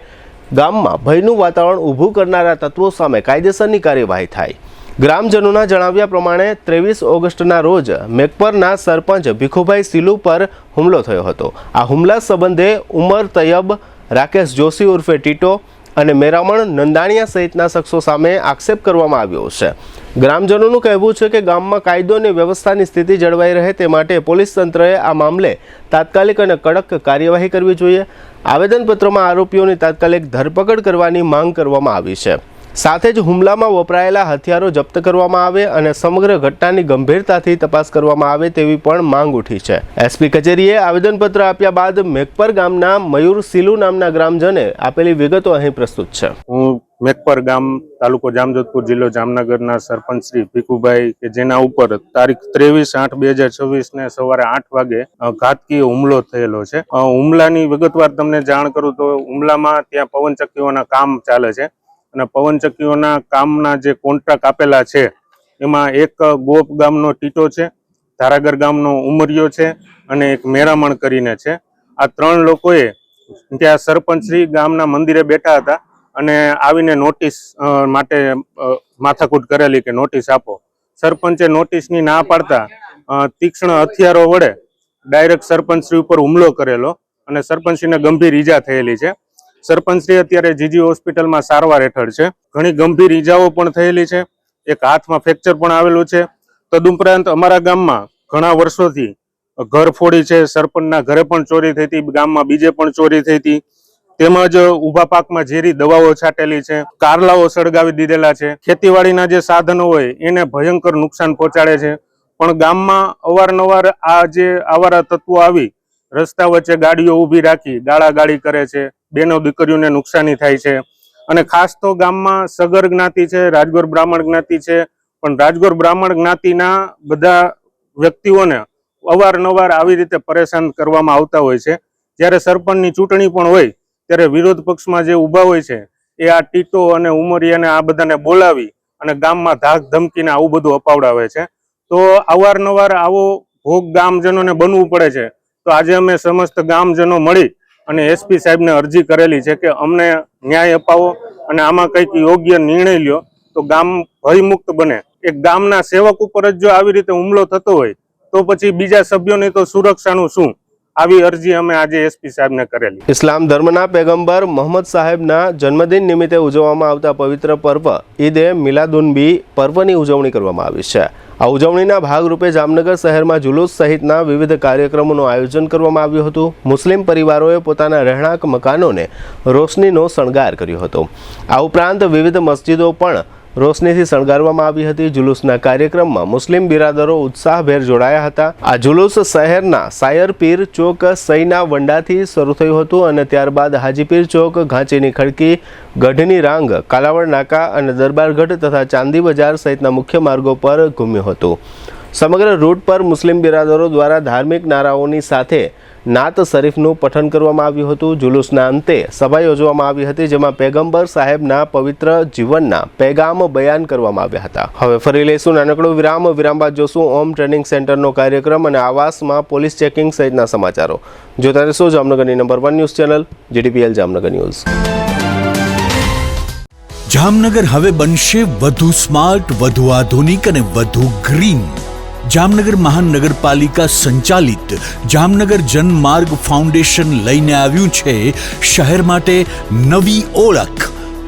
ગામમાં ભયનું વાતાવરણ ઊભું કરનારા તત્વો સામે કાયદેસરની કાર્યવાહી થાય. ગ્રામજનોના જણાવ્યા પ્રમાણે 23 ઓગસ્ટના રોજ મેઘપરના સરપંચ ભીખુભાઈ સિલુ પર હુમલો થયો હતો. આ હુમલા સંબંધે ઉમર તૈયબ, રાકેશ જોશી ઉર્ફે ટીટો અને મેરામણ નંદાણીયા સહિતના શખ્સો સામે આક્ષેપ કરવામાં આવ્યો છે. ગ્રામજનોનું કહેવું છે કે ગામમાં કાયદો અને વ્યવસ્થાની સ્થિતિ જળવાઈ રહે તે માટે પોલીસ તંત્રએ આ મામલે તાત્કાલિક અને કડક કાર્યવાહી કરવી જોઈએ. આવેદનપત્રમાં આરોપીઓની તાત્કાલિક ધરપકડ કરવાની માંગ કરવામાં આવી છે. સાથે જ હુમલામાં વપરાયેલા હથિયારો જપ્ત કરવામાં આવે અને સમગ્ર ઘટનાની ગંભીરતાથી તપાસ કરવામાં આવે તેવી પણ માંગ ઉઠી છે. એસપી કચેરીએ આવેદનપત્ર આપ્યા બાદ મેઘપર ગામના મયુર સિલુ નામના ગ્રામજને આપેલી વિગતો અહીં પ્રસ્તુત છે. હું મેઘપર ગામ, તાલુકો જામજોધપુર, જિલ્લો જામનગરના સરપંચ શ્રી ભીખુભાઈ કે જેના ઉપર તારીખ 23/8/2026 ને સવારે 8 વાગે ઘાતકી હુમલો થયેલો છે. હુમલાની વિગતવાર તમને જાણ કરું તો હુમલામાં ત્યાં પવનચક્કીઓના કામ ચાલે છે અને પવનચક્કીઓના કામના જે કોન્ટ્રાક્ટ આપેલા છે એમાં એક ગોપ ગામનો ટીટો છે, ધારાગર ગામનો ઉમરિયો છે અને એક મેરામણ કરીને છે. આ 3 લોકોએ ત્યાં સરપંચશ્રી ગામના મંદિરે બેઠા હતા અને આવીને નોટિસ માટે માથાકૂટ કરેલી કે નોટિસ આપો. સરપંચે નોટિસની ના પાડતા તીક્ષ્ણ હથિયારો વડે ડાયરેક્ટ સરપંચશ્રી ઉપર હુમલો કરેલો અને સરપંચશ્રીને ગંભીર ઈજા થયેલી છે. સરપંચશ્રી અત્યારે જીજી હોસ્પિટલમાં સારવાર હેઠળ છે. ઘણી ગંભીર ઈજાઓ પણ થયેલી છે. એક હાથમાં ફ્રેક્ચર પણ આવેલું છે. તદુપરાંત અમારા ગામમાં ઘણા વર્ષોથી ઘરફોડી છે, સરપંચના ઘરે પણ ચોરી થઈ હતી, ગામમાં બીજે પણ ચોરી થઈ હતી, તેમજ ઊભા પાકમાં ઝેરી દવાઓ છાંટેલી છે, કારલાઓ સળગાવી દીધેલા છે. ખેતીવાડીના જે સાધનો હોય એને ભયંકર નુકસાન પહોંચાડે છે. પણ ગામમાં અવારનવાર આ જે આવારા તત્વો આવી રસ્તા વચ્ચે ગાડીઓ ઊભી રાખી ગાળાગાળી કરે છે, બેનો દીકરીઓને નુકસાની થાય છે. અને ખાસ તો ગામમાં સગર જ્ઞાતિ છે, રાજગોર બ્રાહ્મણ જ્ઞાતિ છે, પણ રાજગોર બ્રાહ્મણ જ્ઞાતિના બધા વ્યક્તિઓને અવારનવાર આવી રીતે પરેશાન કરવામાં આવતા હોય છે. જ્યારે સરપંચની ચૂંટણી પણ હોય ત્યારે વિરોધ પક્ષમાં જે ઊભા હોય છે એ આ ટીટો અને ઉમરિયાને આ બધાને બોલાવી અને ગામમાં ધાક ધમકીને આવું બધું અપાવડાવે છે. તો અવારનવાર આવો ભોગ ગામજનોને બનવું પડે છે. તો આજે અમે સમસ્ત ગામજનો મળી અને એસપી સાહેબને અરજી કરેલી છે કે અમને ન્યાય અપાવો અને આમાં કંઈક યોગ્ય નિર્ણય લ્યો તો ગામ ભયમુક્ત બને. એક ગામના સેવક ઉપર જ જો આવી રીતે હુમલો થતો હોય તો પછી બીજા સભ્યોની તો સુરક્ષાનું શું? આવી અરજી અમે આજે એસપી સાહેબને કરેલી. ઇસ્લામ ધર્મના પેગમ્બર મોહમ્મદ સાહેબના જન્મદિન નિમિત્તે ઉજવવામાં આવતા પવિત્ર પર્વ ઈદે મિલાદુન્નબી પર્વની ઉજવણી કરવામાં આવી છે. આ ઉજવણીના ભાગરૂપે જામનગર શહેરમાં જુલુસ સહિતના વિવિધ કાર્યક્રમોનું આયોજન કરવામાં આવ્યું હતું. મુસ્લિમ પરિવારોએ પોતાના રહેણાંક મકાનોને રોશનીનો શણગાર કર્યો હતો. આ ઉપરાંત વિવિધ મસ્જિદો પણ રોશનીથી શણગારવામાં આવી હતી. જુલુસના કાર્યક્રમમાં મુસ્લિમ બિરાદરો ઉત્સાહભેર જોડાયા હતા. આ જુલુસ શહેરના સાયર પીર ચોક સઈના વંડાથી શરૂ થયું હતું અને ત્યારબાદ હાજીપીર ચોક, ઘાંચીની ખડકી, ગઢની રાંગ, કાલાવડ નાકા અને દરબારગઢ તથા ચાંદી બજાર સહિતના મુખ્ય માર્ગો પર ઘૂમ્યું હતું. સમગ્ર રૂટ પર મુસ્લિમ બિરાદરો દ્વારા ધાર્મિક નારાઓની સાથે નાત શરીફનું પઠન કરવામાં આવ્યું હતું. જુલુસના અંતે સભા યોજવામાં આવી હતી, જેમાં પેગમ્બર સાહેબના પવિત્ર જીવનના પેગામ બયાન કરવામાં આવ્યા હતા. હવે ફરી લઈશું નાનકડો વિરામ બાદ જોશું ઓમ ટ્રેનિંગ સેન્ટરનો કાર્યક્રમ અને આવાસમાં પોલીસ ચેકિંગ સહિતના સમાચારો. જોતા રહેશો જામનગરની number 1 news channel GTPL Jamnagar news. Jamnagar હવે બનશે વધુ સ્માર્ટ, વધુ આધુનિક અને વધુ ગ્રીન. જામનગર મહાનગરપાલિકા સંચાલિત જામનગર જનમાર્ગ ફાઉન્ડેશન લઈને આવ્યું છે શહેર માટે નવી ઓળખ,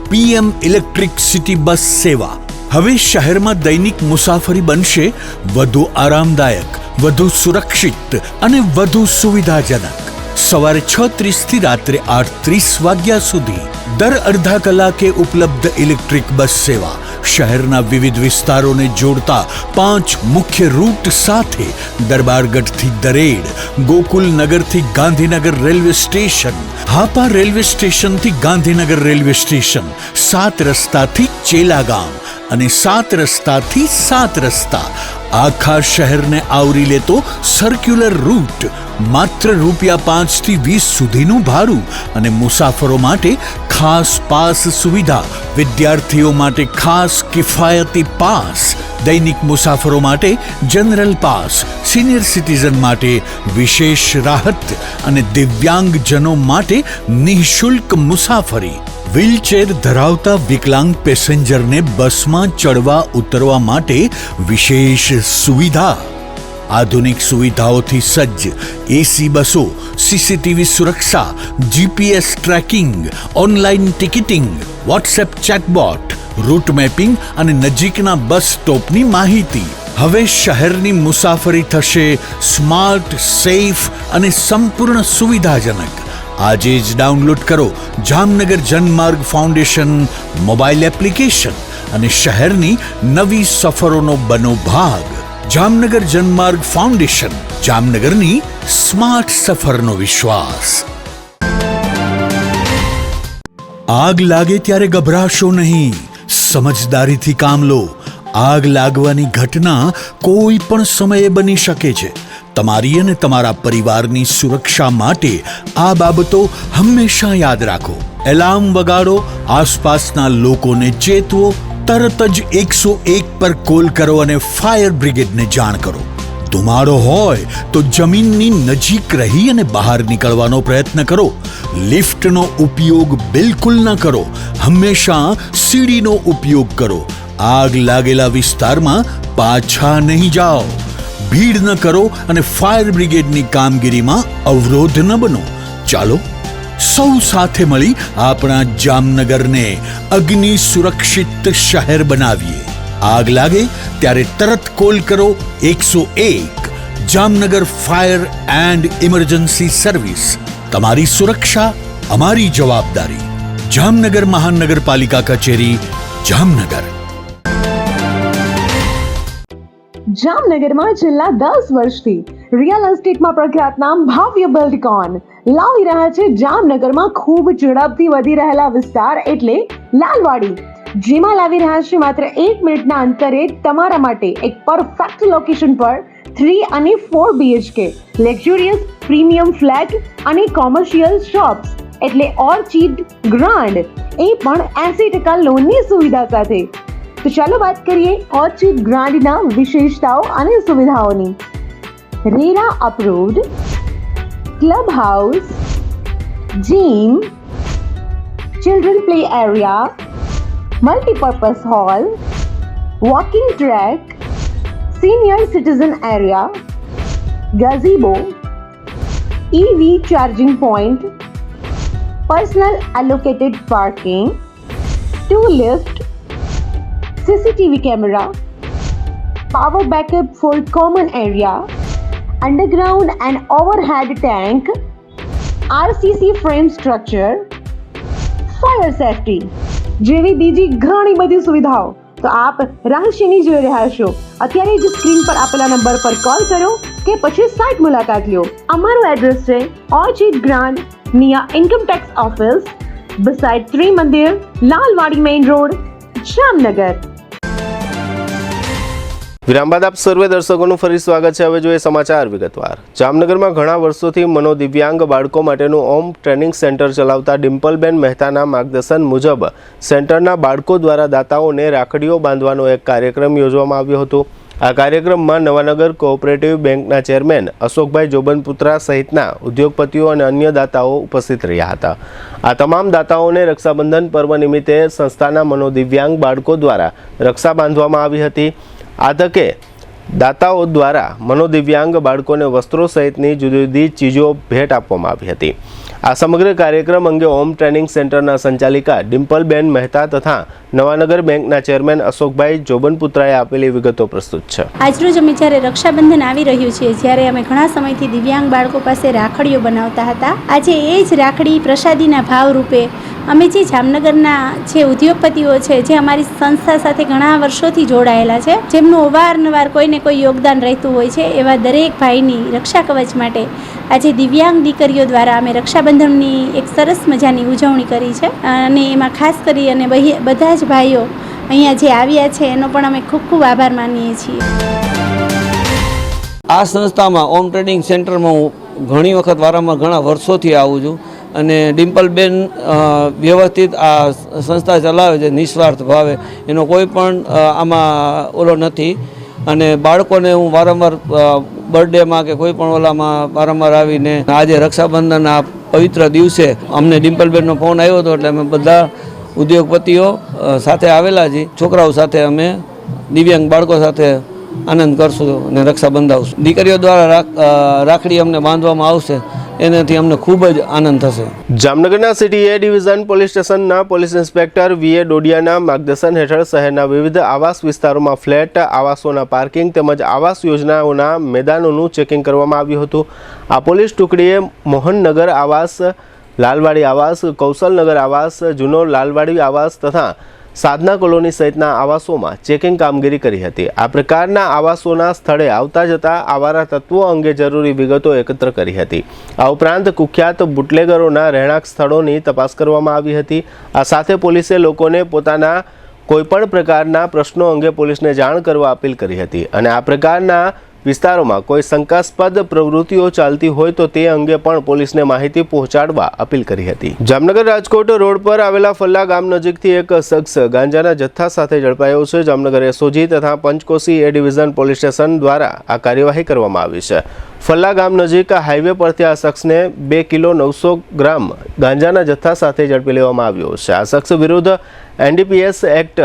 PM ઇલેક્ટ્રિક સિટી બસ સેવા. હવે શહેરમાં દૈનિક મુસાફરી બનશે વધુ આરામદાયક, વધુ સુરક્ષિત અને વધુ સુવિધાજનક. સવારે 6:30 થી રાત્રે 8:30 વાગ્યા સુધી દર અડધા કલાકે ઉપલબ્ધ ઇલેક્ટ્રિક બસ સેવા શહેરના વિવિધ વિસ્તારોને જોડતા 5 મુખ્ય રૂટ સાથે દરબારગઢથી દરેડ, ગોકુલનગરથી Gandhinagar railway station, Hapa railway સ્ટેશનથી ગાંધીનગર રેલવે સ્ટેશન, 7 રસ્તાથી ચેલાગામ અને 7 રસ્તાથી 7 રસ્તા. આખા શહેરને આવરી લેતો સર્ક્યુલર રૂટ. માત્ર ₹5 થી 20 સુધીનું ભાડું અને મુસાફરો માટે ખાસ પાસ સુવિધા. વિદ્યાર્થીઓ માટે ખાસ કિફાયતી પાસ, દૈનિક મુસાફરો માટે જનરલ પાસ, સિનિયર સિટીઝન માટે વિશેષ રાહત અને દિવ્યાંગજનો માટે નિઃશુલ્ક મુસાફરી. વ્હીલચેર ધરાવતા વિકલાંગ પેસેન્જરને બસમાં ચડવા ઉતરવા માટે વિશેષ સુવિધા. આધુનિક સુવિધાઓથી સજ્જ AC બસો, CCTV સુરક્ષા, GPS tracking, online ticketing, WhatsApp chatbot, route mapping અને નજીકના બસ સ્ટોપની માહિતી. હવે શહેરની મુસાફરી થશે સ્માર્ટ, સેફ અને સંપૂર્ણ સુવિધાજનક. આજે જ ડાઉનલોડ કરો Jamnagar Janmarg foundation mobile application અને શહેરની નવી સફરોનો બનો ભાગ. જામનગર જનમાર્ગ ફાઉન્ડેશન, જામનગરની સ્માર્ટ સફરનો વિશ્વાસ. આગ લાગે ત્યારે ગભરાશો નહીં, સમજદારીથી કામ લો. આગ લાગવાની ઘટના કોઈ પણ સમયે બની શકે છે. તમારી અને તમારા પરિવારની સુરક્ષા માટે આ બાબતો હંમેશા યાદ રાખો. એલાર્મ વગાડો, આસપાસના લોકોને ચેતવો, તરત જ 101 પર કોલ કરો અને ફાયર બ્રિગેડને જાણ કરો. ધુમાડો હોય તો જમીનની નજીક રહી અને બહાર નીકળવાનો પ્રયત્ન કરો. લિફ્ટનો ઉપયોગ બિલકુલ ન કરો. હંમેશા સીડીનો ઉપયોગ કરો. આગ લાગેલા વિસ્તારમાં પાછા નહીં જાઓ. ભીડ ન કરો અને ફાયર બ્રિગેડની કામગીરીમાં અવરોધ ન બનો. ચાલો સૌ સાથે મળી આપણા જામનગરને અગ્નિ સુરક્ષિત શહેર બનાવીએ. આગ લાગે ત્યારે તરત કોલ કરો 101. Jamnagar fire and emergency service. તમારી સુરક્ષા અમારી જવાબદારી. જામનગર મહાનગરપાલિકા કચેરી, જામનગર. જામનગરમાં છેલ્લા 10 વર્ષથી રિયલ એસ્ટેટમાં પ્રખ્યાત નામ ભવ્ય બિલ્ડકોન લાવી રહ્યા છે જામનગરમાં ખૂબ ઝડપથી વધી રહેલા વિસ્તાર એટલે લાલવાડી, જેમાં લાવી રહ્યા છે માત્ર 1 મિનિટના અંતરે તમારા માટે એક પરફેક્ટ લોકેશન પર 3 અને 4 BHK લક્ઝુરિયસ પ્રીમિયમ ફ્લેટ અને કોમર્શિયલ શોપ્સ એટલે ઓર્ચિડ ગ્રાન્ડ, એ પણ 80% લોનની સુવિધા સાથે. તો ચાલો વાત કરીએ ઓર્ચિડ ગ્રાન્ડના વિશેષતાઓ અને સુવિધાઓની. RERA approved, club house, gym, children play area, multipurpose hall, walking track, senior citizen area, gazebo, EV charging point, personal allocated parking, 2 lift, CCTV camera, power backup for common area, underground and overhead tank, RCC frame structure, fire safety જેવી બીજી ઘણી બધી સુવિધાઓ. તો આપ રહસ્યની જોઈ રહ્યા છો. અત્યારે જ સ્ક્રીન પર આપેલા નંબર પર કોલ કરો કે પછી સાઇટ મુલાકાત લો. અમારું એડ્રેસ છે Orchid Grand near income tax office, beside Trimandir, Lalwadi main road, Jamnagar. વિરામ બાદ આપ સર્વે દર્શકોનું ફરી સ્વાગત છે. હવે જોઈએ સમાચાર વિગતવાર. જામનગરમાં ઘણા વર્ષોથી મનોદિવ્યાંગ બાળકો માટેનું હોમ ટ્રેનિંગ સેન્ટર ચલાવતા ડિમ્પલબેન મહેતાના માર્ગદર્શન મુજબ સેન્ટરના બાળકો દ્વારા દાતાઓને રાખડીઓ બાંધવાનો એક કાર્યક્રમ યોજવામાં આવ્યો હતો. આ કાર્યક્રમમાં નવાનગર કોઓપરેટિવ બેંકના ચેરમેન અશોકભાઈ જોબનપુત્રા સહિતના ઉદ્યોગપતિઓ અને અન્ય દાતાઓ ઉપસ્થિત રહ્યા હતા. આ તમામ દાતાઓને રક્ષાબંધન પર્વ નિમિત્તે સંસ્થાના મનોદિવ્યાંગ બાળકો દ્વારા રક્ષા બાંધવામાં આવી હતી. આ તકે દાતાઓ દ્વારા મનોદિવ્યાંગ બાળકોને વસ્ત્રો સહિતની જુદી જુદી ચીજો ભેટ આપવામાં આવી હતી. આ સમગ્ર કાર્યક્રમ અંગે હોમ ટ્રેનિંગ સેન્ટરના સંચાલિકા ડિમ્પલબેન મહેતા તથા નવાનગર બેંકના ચેરમેન અશોકભાઈ જોબનપુત્રાએ આપેલી વિગતો પ્રસ્તુત છે. આજરોજ અમે જ્યારે રક્ષાબંધન આવી રહ્યું છે, જ્યારે અમે ઘણા સમયથી દિવ્યાંગ બાળકો પાસે રાખડીઓ બનાવતા હતા, આજે એ જ રાખડી પ્રસાદીના ભાવ રૂપે અમે જે જામનગરના જે ઉદ્યોગપતિઓ છે, જે અમારી સંસ્થા સાથે ઘણા વર્ષોથી જોડાયેલા છે, જેમનું અવારનવાર કોઈને કોઈ યોગદાન રહેતું હોય છે, એવા દરેક ભાઈની રક્ષા કવચ માટે આજે દિવ્યાંગ દીકરીઓ દ્વારા અમે રક્ષાબંધનની એક સરસ મજાની ઉજવણી કરી છે. અને એમાં ખાસ કરી અને બધા જ ભાઈઓ અહીંયા જે આવ્યા છે એનો પણ અમે ખૂબ ખૂબ આભાર માનીએ છીએ. આ સંસ્થામાં હોમ ટ્રેનિંગ સેન્ટરમાં હું ઘણી વખત વારંવાર ઘણા વર્ષોથી આવું છું અને ડિમ્પલબેન વ્યવસ્થિત આ સંસ્થા ચલાવે છે નિસ્વાર્થ ભાવે. એનો કોઈ પણ આમાં ઓલો નથી. અને બાળકોને હું વારંવાર બર્થડેમાં કે કોઈ પણ ઓલામાં વારંવાર આવીને આજે રક્ષાબંધન આ પવિત્ર દિવસે અમને ડિમ્પલબેનનો ફોન આવ્યો હતો, એટલે અમે બધા ઉદ્યોગપતિઓ સાથે આવેલા છીએ. છોકરાઓ સાથે અમે દિવ્યાંગ બાળકો સાથે આનંદ કરશું અને રક્ષા બંધાવશું. દીકરીઓ દ્વારા રાખડી અમને બાંધવામાં આવશે, એનાથી અમને ખૂબ જ આનંદ થશે. જામનગરના સિટી એ ડિવિઝન પોલીસ સ્ટેશનના પોલીસ ઇન્સ્પેક્ટર વીએ ડોડિયાના માર્ગદર્શન હેઠળ શહેરના વિવિધ આવાસ વિસ્તારોમાં ફ્લેટ, આવાસોના પાર્કિંગ તેમજ આવાસ યોજનાઓના મેદાનોનું ચેકિંગ કરવામાં આવ્યું હતું. આ પોલીસ ટુકડીએ મોહનનગર આવાસ, લાલવાડી આવાસ, કૌશલનગર આવાસ, જૂનો લાલવાડી આવાસ તથા સાધના કોલોની સહિતના આવાસોમાં ચેકિંગ કામગીરી કરી હતી. આ પ્રકારના આવાસોના સ્થળે આવતા જતા આવારા તત્વો અંગે જરૂરી વિગતો એકત્ર કરી હતી. આ ઉપરાંત કુખ્યાત બુટલેગરોના રહેણાંક સ્થળોની તપાસ કરવામાં આવી હતી. આ સાથે પોલીસે લોકોને પોતાના કોઈપણ પ્રકારના પ્રશ્નો અંગે પોલીસને જાણ કરવા અપીલ કરી હતી અને આ પ્રકારના વિસ્તારોમાં કોઈ શંકાસ્પદ પ્રવૃત્તિઓ ચાલતી હોય તો તે અંગે પણ પોલીસને માહિતી પહોંચાડવા અપીલ કરી હતી. જામનગર રાજકોટ રોડ પર આવેલા ફલ્લા ગામ નજીકથી એક શખ્સ ગાંજાના જથ્થા સાથે ઝડપાયો છે. જામનગર એસઓજી તથા પંચકોશી એ ડિવિઝન પોલીસ સ્ટેશન દ્વારા આ કાર્યવાહી કરવામાં આવી છે. ફલ્લા ગામ નજીક હાઈવે પરથી આ શખ્સને 2 કિલો 900 ગ્રામ ગાંજાના જથ્થા સાથે ઝડપી લેવામાં આવ્યો છે. આ શખ્સ વિરુદ્ધ NDPS એક્ટ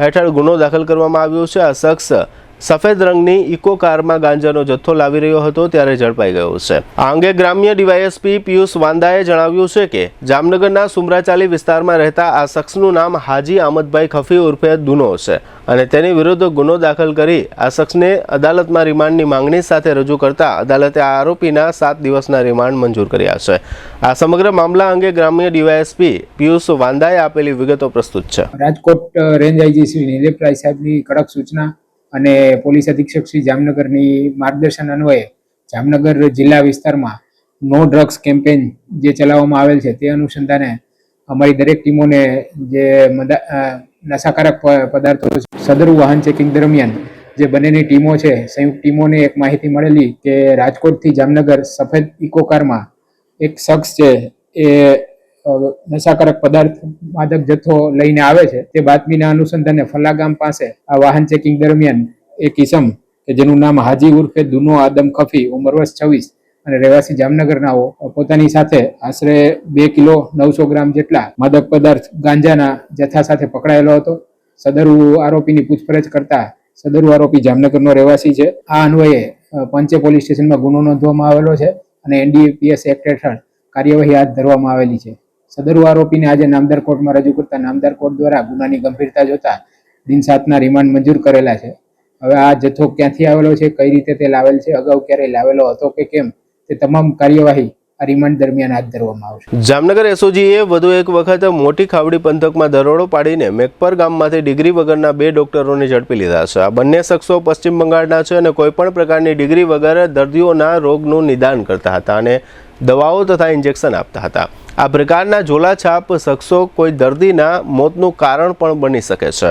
હેઠળ ગુનો દાખલ કરવામાં આવ્યો છે. આ શખ્સ સફેદ રંગની ઇકો કારમાં ગાંજાનો જથ્થો લાવી રહ્યો હતો ત્યારે ઝડપાઈ ગયો છે. આ અંગે ગ્રામ્ય ડીવાયએસપી પિયુષ વાંદાએ જણાવ્યું છે કે જામનગરના સુમરાચાલી વિસ્તારમાં રહેતા આ શખ્સનું નામ હાજી આમદભાઈ ખફી ઉર્ફે દુનો છે અને તેની વિરુદ્ધ ગુનો દાખલ કરી આ શખ્સને અદાલતમાં રિમાન્ડની માંગણી સાથે રજૂ કરતા અદાલતે આ આરોપીના 7 દિવસના રિમાન્ડ મંજૂર કર્યા છે. આ સમગ્ર મામલા અંગે ગ્રામ્ય ડીવાયએસપી પિયુષ વાંદાએ આપેલી વિગતો પ્રસ્તુત છે. રાજકોટ રેન્જ આઈજી શ્રી નિલેશભાઈ સાહેબની કડક સૂચના અને પોલીસ અધિક્ષક શ્રી જામનગરની માર્ગદર્શન અન્વયે જામનગર જિલ્લા વિસ્તારમાં નો ડ્રગ્સ કેમ્પેન જે ચલાવવામાં આવેલ છે, તે અનુસંધાને અમારી દરેક ટીમોને જે નશાકારક પદાર્થો સદરુ વાહન ચેકિંગ દરમિયાન જે બંનેની ટીમો છે, સંયુક્ત ટીમોને એક માહિતી મળેલી કે રાજકોટથી જામનગર સફેદ ઇકો કારમાં એક શખ્સ છે એ નશાકારક પદાર્થ માદક જથ્થો લઈને આવે છે. તે બાતમીના અનુસંધાને ફલ્લા ગામ પાસે આ વાહન ચેકિંગ દરમિયાન એક ઇસમ કે જેનું નામ હાજી ઉર્ફે દુનો આદમ ખફી, ઉંમર વર્ષ 26 અને રહેવાસી જામનગરનાઓ પોતાની સાથે આશરે 2 કિલો 900 ગ્રામ જેટલા માદક પદાર્થ ગાંજાના જથ્થા સાથે પકડાયેલો હતો. સદરુ આરોપીની પૂછપરછ કરતા સદરુ આરોપી જામનગરનો રહેવાસી છે. આ અન્વયે પંચે પોલીસ સ્ટેશનમાં ગુનો નોંધવામાં આવેલો છે અને NDPS એક્ટ હેઠળ કાર્યવાહી હાથ ધરવામાં આવેલી છે. સદરુ આરોપીને આજે નામદાર કોર્ટમાં રજૂ કરતા નામદાર કોર્ટ દ્વારા ગુનાની ગંભીરતા જોતા દિન 7ના રિમાન્ડ મંજૂર કરેલા છે. હવે આ જથ્થો ક્યાંથી આવેલો છે, કઈ રીતે તે લાવેલ છે, અગાઉ ક્યારેય લાવેલો હતો કે કેમ, તે તમામ કાર્યવાહી આ રિમાન્ડ દરમિયાન હાથ ધરવામાં આવશે. જામનગર એસઓજીએ વધુ એક વખત મોટી ખાવડી પંથકમાં દરોડો પાડીને મેકપર ગામમાંથી ડિગ્રી વગરના 2 ડોક્ટરોને ઝડપી લીધા છે. આ બંને શખ્સો પશ્ચિમ બંગાળના છે અને કોઈપણ પ્રકારની ડિગ્રી વગર દર્દીઓના રોગનું નિદાન કરતા હતા અને દવાઓ તથા ઇન્જેક્શન આપતા હતા. આ પ્રકારના ઝોલાછાપ શખ્સો કોઈ દર્દીના મોતનું કારણ પણ બની શકે છે.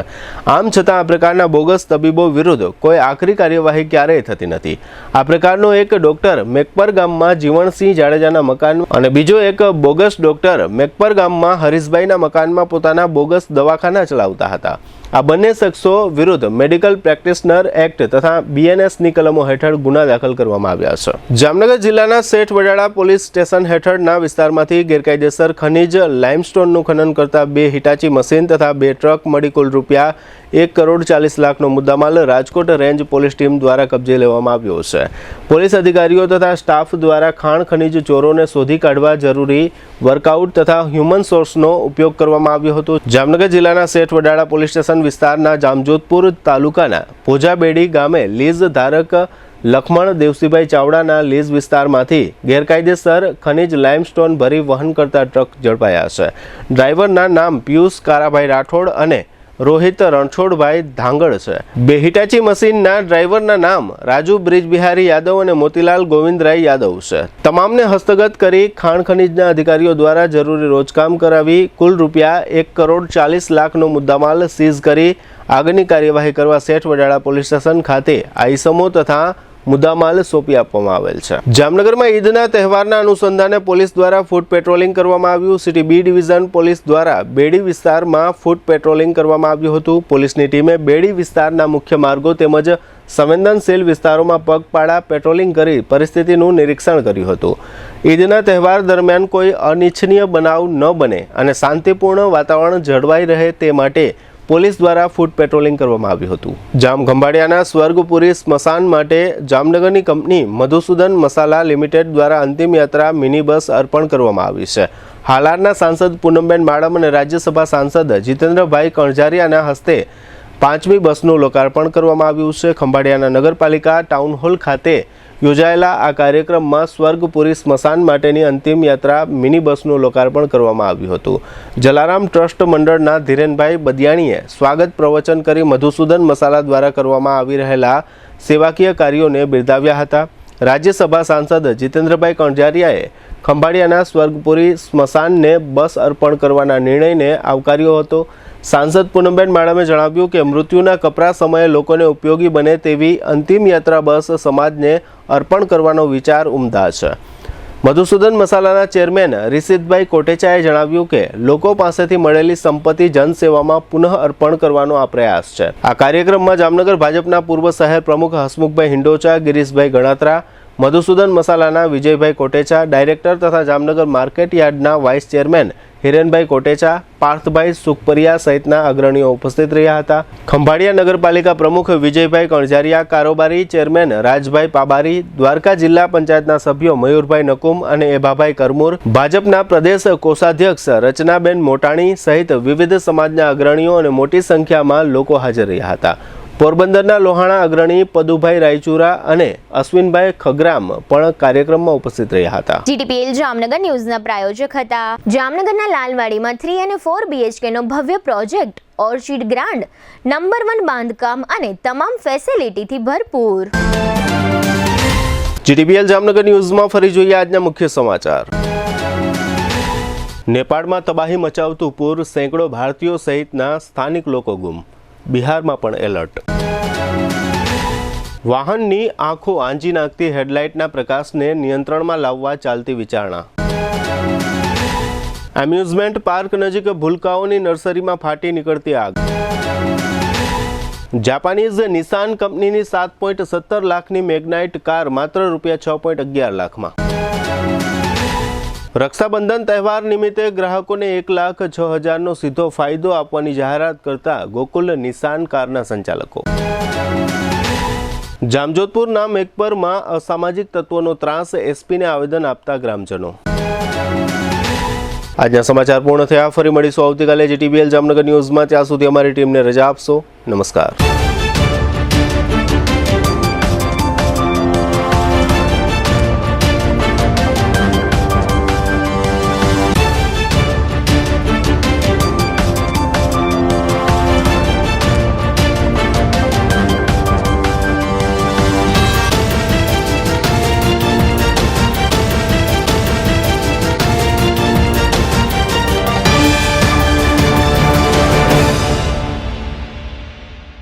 આમ છતાં આ પ્રકારના બોગસ તબીબો વિરુદ્ધ કોઈ આકરી કાર્યવાહી ક્યારેય થતી નથી. આ પ્રકારનો એક ડોક્ટર મેકપર ગામમાં જીવણસિંહ જાડેજાના મકાનમાં અને બીજો એક બોગસ ડોક્ટર મેકપર ગામમાં હરીશભાઈના મકાનમાં પોતાના બોગસ દવાખાના ચલાવતા હતા. આ બંને શખ્સો વિરુદ્ધ મેડિકલ પ્રેક્ટિશનર એક્ટ તથા BNSની કલમો હેઠળ ગુના દાખલ કરવામાં આવ્યા છે. જામનગર જિલ્લાના શેઠ વડાળા પોલીસ સ્ટેશન હેઠળના વિસ્તારમાંથી ગેરકાયદેસર ખનીજ લાઇમસ્ટોનનું ખનન કરતા 2 હિટાચી મશીન તથા 2 ટ્રક મળી કુલ રૂપિયા 1,40,00,000નો મુદ્દામાલ રાજકોટ રેન્જ પોલીસ ટીમ દ્વારા કબજે લેવામાં આવ્યો છે. પોલીસ અધિકારીઓ તથા સ્ટાફ દ્વારા ખાણ ખનીજ ચોરોને શોધી કાઢવા જરૂરી વર્કઆઉટ તથા હ્યુમન સોર્સનો ઉપયોગ કરવામાં આવ્યો હતો. જામનગર જિલ્લાના શેઠ વડાળા પોલીસ સ્ટેશન વિસ્તારના જામજોધપુર તાલુકાના ભોજાબેડી ગામે લીઝ ધારક લખમણ દેવસીભાઈ ચાવડાના લીઝ વિસ્તારમાંથી ગેરકાયદેસર ખનીજ લાઇમસ્ટોન ભરી વહન કરતા ટ્રક ઝડપાયા છે. ડ્રાઈવરના નામ પિયુષ કારાભાઈ રાઠોડ અને રોહિત રણછોડભાઈ ધાંગડ છે. 2 હિટાચી મશીનના ડ્રાઈવરના નામ રાજુ બ્રિજબિહારી યાદવ અને મોતીલાલ ગોવિંદરાય યાદવ છે. તમામને હસ્તગત કરી ખાણ ખનીજના અધિકારીઓ દ્વારા જરૂરી રોજકામ કરાવી કુલ રૂપિયા 1,40,00,000નો મુદ્દામાલ સીઝ કરી આગળની કાર્યવાહી કરવા શેઠ વડાળા પોલીસ સ્ટેશન ખાતે આઈસમો તથા મુદ્દામાલ સોંપી આપવામાં આવેલ છે. જામનગરમાં ઈદના તહેવારના અનુસંધાને પોલીસ દ્વારા ફૂટ પેટ્રોલિંગ કરવામાં આવ્યું. સિટી B ડિવિઝન પોલીસ દ્વારા બેડી વિસ્તારમાં ફૂટ પેટ્રોલિંગ કરવામાં આવ્યું હતું. પોલીસની ટીમે બેડી વિસ્તારના મુખ્ય માર્ગો તેમજ સંવેદનશીલ વિસ્તારોમાં પગપાળા પેટ્રોલિંગ કરી પરિસ્થિતિનું નિરીક્ષણ કર્યું હતું. ઈદના તહેવાર દરમિયાન કોઈ અનિચ્છનીય બનાવ ન બને અને શાંતિપૂર્ણ વાતાવરણ જળવાઈ રહે તે માટે પોલીસ દ્વારા ફૂટ પેટ્રોલિંગ કરવામાં આવ્યું હતું. જામખંભાળિયાના સ્વર્ગપુરી સ્મશાન માટે જામનગરની કંપની મધુસૂદન મસાલા લિમિટેડ દ્વારા અંતિમ યાત્રા મિની બસ અર્પણ કરવામાં આવી છે. હાલારના સાંસદ પૂનમબેન માડમ અને રાજ્યસભા સાંસદ જીતેન્દ્રભાઈ કણઝારિયાના હસ્તે 5મી બસનું લોકાર્પણ કરવામાં આવ્યું છે. ખંભાળિયાના નગરપાલિકા ટાઉન હોલ ખાતે યોજાયેલા આ કાર્યક્રમમાં સ્વર્ગપુરી સ્મશાન માટેની અંતિમ યાત્રા મિની બસનું લોકાર્પણ કરવામાં આવ્યું હતું. જલારામ ટ્રસ્ટ મંડળના ધીરેનભાઈ બદિયાણીએ સ્વાગત પ્રવચન કરી મધુસૂદન મસાલા દ્વારા કરવામાં આવી રહેલા સેવાકીય કાર્યોને બિરદાવ્યા હતા. રાજ્યસભા સાંસદ જીતેન્દ્રભાઈ કણઝારિયાએ ખંભાળિયાના સ્વર્ગપુરી સ્મશાનને બસ અર્પણ કરવાના નિર્ણયને આવકાર્યો હતો. સાંસદ પૂનમબેન માડમે જણાવ્યું કે મૃત્યુના કપરા સમયે લોકોને ઉપયોગી બને તેવી અંતિમ યાત્રા બસ સમાજને અર્પણ કરવાનો વિચાર ઉમદા છે. મધુસૂદન મસાલાના ચેરમેન રિષિતભાઈ કોટેચાએ જણાવ્યું કે લોકો પાસેથી મળેલી સંપત્તિ જનસેવામાં પુનઃ અર્પણ કરવાનો આ પ્રયાસ છે. આ કાર્યક્રમમાં જામનગર ભાજપના પૂર્વ શહેર પ્રમુખ હસમુખભાઈ હિંડોચા, ગિરીશભાઈ ગણાત્રા, મધુસૂદન મસાલાના વિજયભાઈ કોટેચા, ડાયરેક્ટર તથા જામનગર માર્કેટ યાર્ડના વાઇસ ચેરમેન હિરેનભાઈ કોટેચા, પાર્થભાઈ સુખપરિયા સહિતના અગ્રણીઓ ઉપસ્થિત રહ્યા હતા. ખંભાળિયા નગરપાલિકા પ્રમુખ વિજયભાઈ કણઝારિયા, કારોબારી ચેરમેન રાજભાઈ પાબારી, દ્વારકા જિલ્લા પંચાયતના સભ્યો મયુરભાઈ નકુમ અને એભાભાઈ કરમુર, ભાજપના પ્રદેશ કોષાધ્યક્ષ રચનાબેન મોટાણી સહિત વિવિધ સમાજના અગ્રણીઓ અને મોટી સંખ્યામાં લોકો હાજર રહ્યા હતા. પોરબંદરના લોહાણા અગ્રણી પદુભાઈ રાયચુરા અને અશ્વિનભાઈ ખગરામ પણ કાર્યક્રમમાં ઉપસ્થિત રહ્યા હતા. GTPL જામનગર ન્યૂઝના પ્રાયોજક હતા. જામનગરના લાલવાડીમાં 3 અને 4 BHK નો ભવ્ય પ્રોજેક્ટ, ઓર્ચિડ ગ્રાન્ડ, નંબર 1 બાંધકામ અને તમામ ફેસિલિટીથી ભરપૂર. GTPL જામનગર ન્યૂઝમાં ફરી જોઈએ આજના મુખ્ય સમાચાર. નેપાળમાં તબાહી મચાવતું પૂર, સેંકડો ભારતીયો સહિતના સ્થાનિક લોકો ગુમ. બિહારમાં પણ એલર્ટ. વાહનની આંખો આંજી નાખતી હેડલાઇટના પ્રકાશને નિયંત્રણમાં લાવવા ચાલતી વિચારણા. એમ્યુઝમેન્ટ પાર્ક નજીક ભૂલકાઓની નર્સરીમાં ફાટી નીકળતી આગ. જાપાનીઝ નિસાન કંપનીની 7.17 લાખની મેગ્નાઇટ કાર માત્ર ₹6.11 લાખમાં. રક્ષાબંધન તહેવાર નિમિત્તે ગ્રાહકોને 1,06,000નો સીધો ફાયદો આપવાની જાહેરાત કરતા ગોકુલ નિસાન કારના સંચાલકો. જામજોધપુરના મેકપરમાં અસામાજિક તત્વોનો ત્રાસ, એસપીને આવેદન આપતા ગ્રામજનો. આજના સમાચાર પૂર્ણ થયા. ફરી મળીશું આવતીકાલે GTPL જામનગર ન્યૂઝમાં. ત્યાં સુધી અમારી ટીમને રજા આપશો. નમસ્કાર.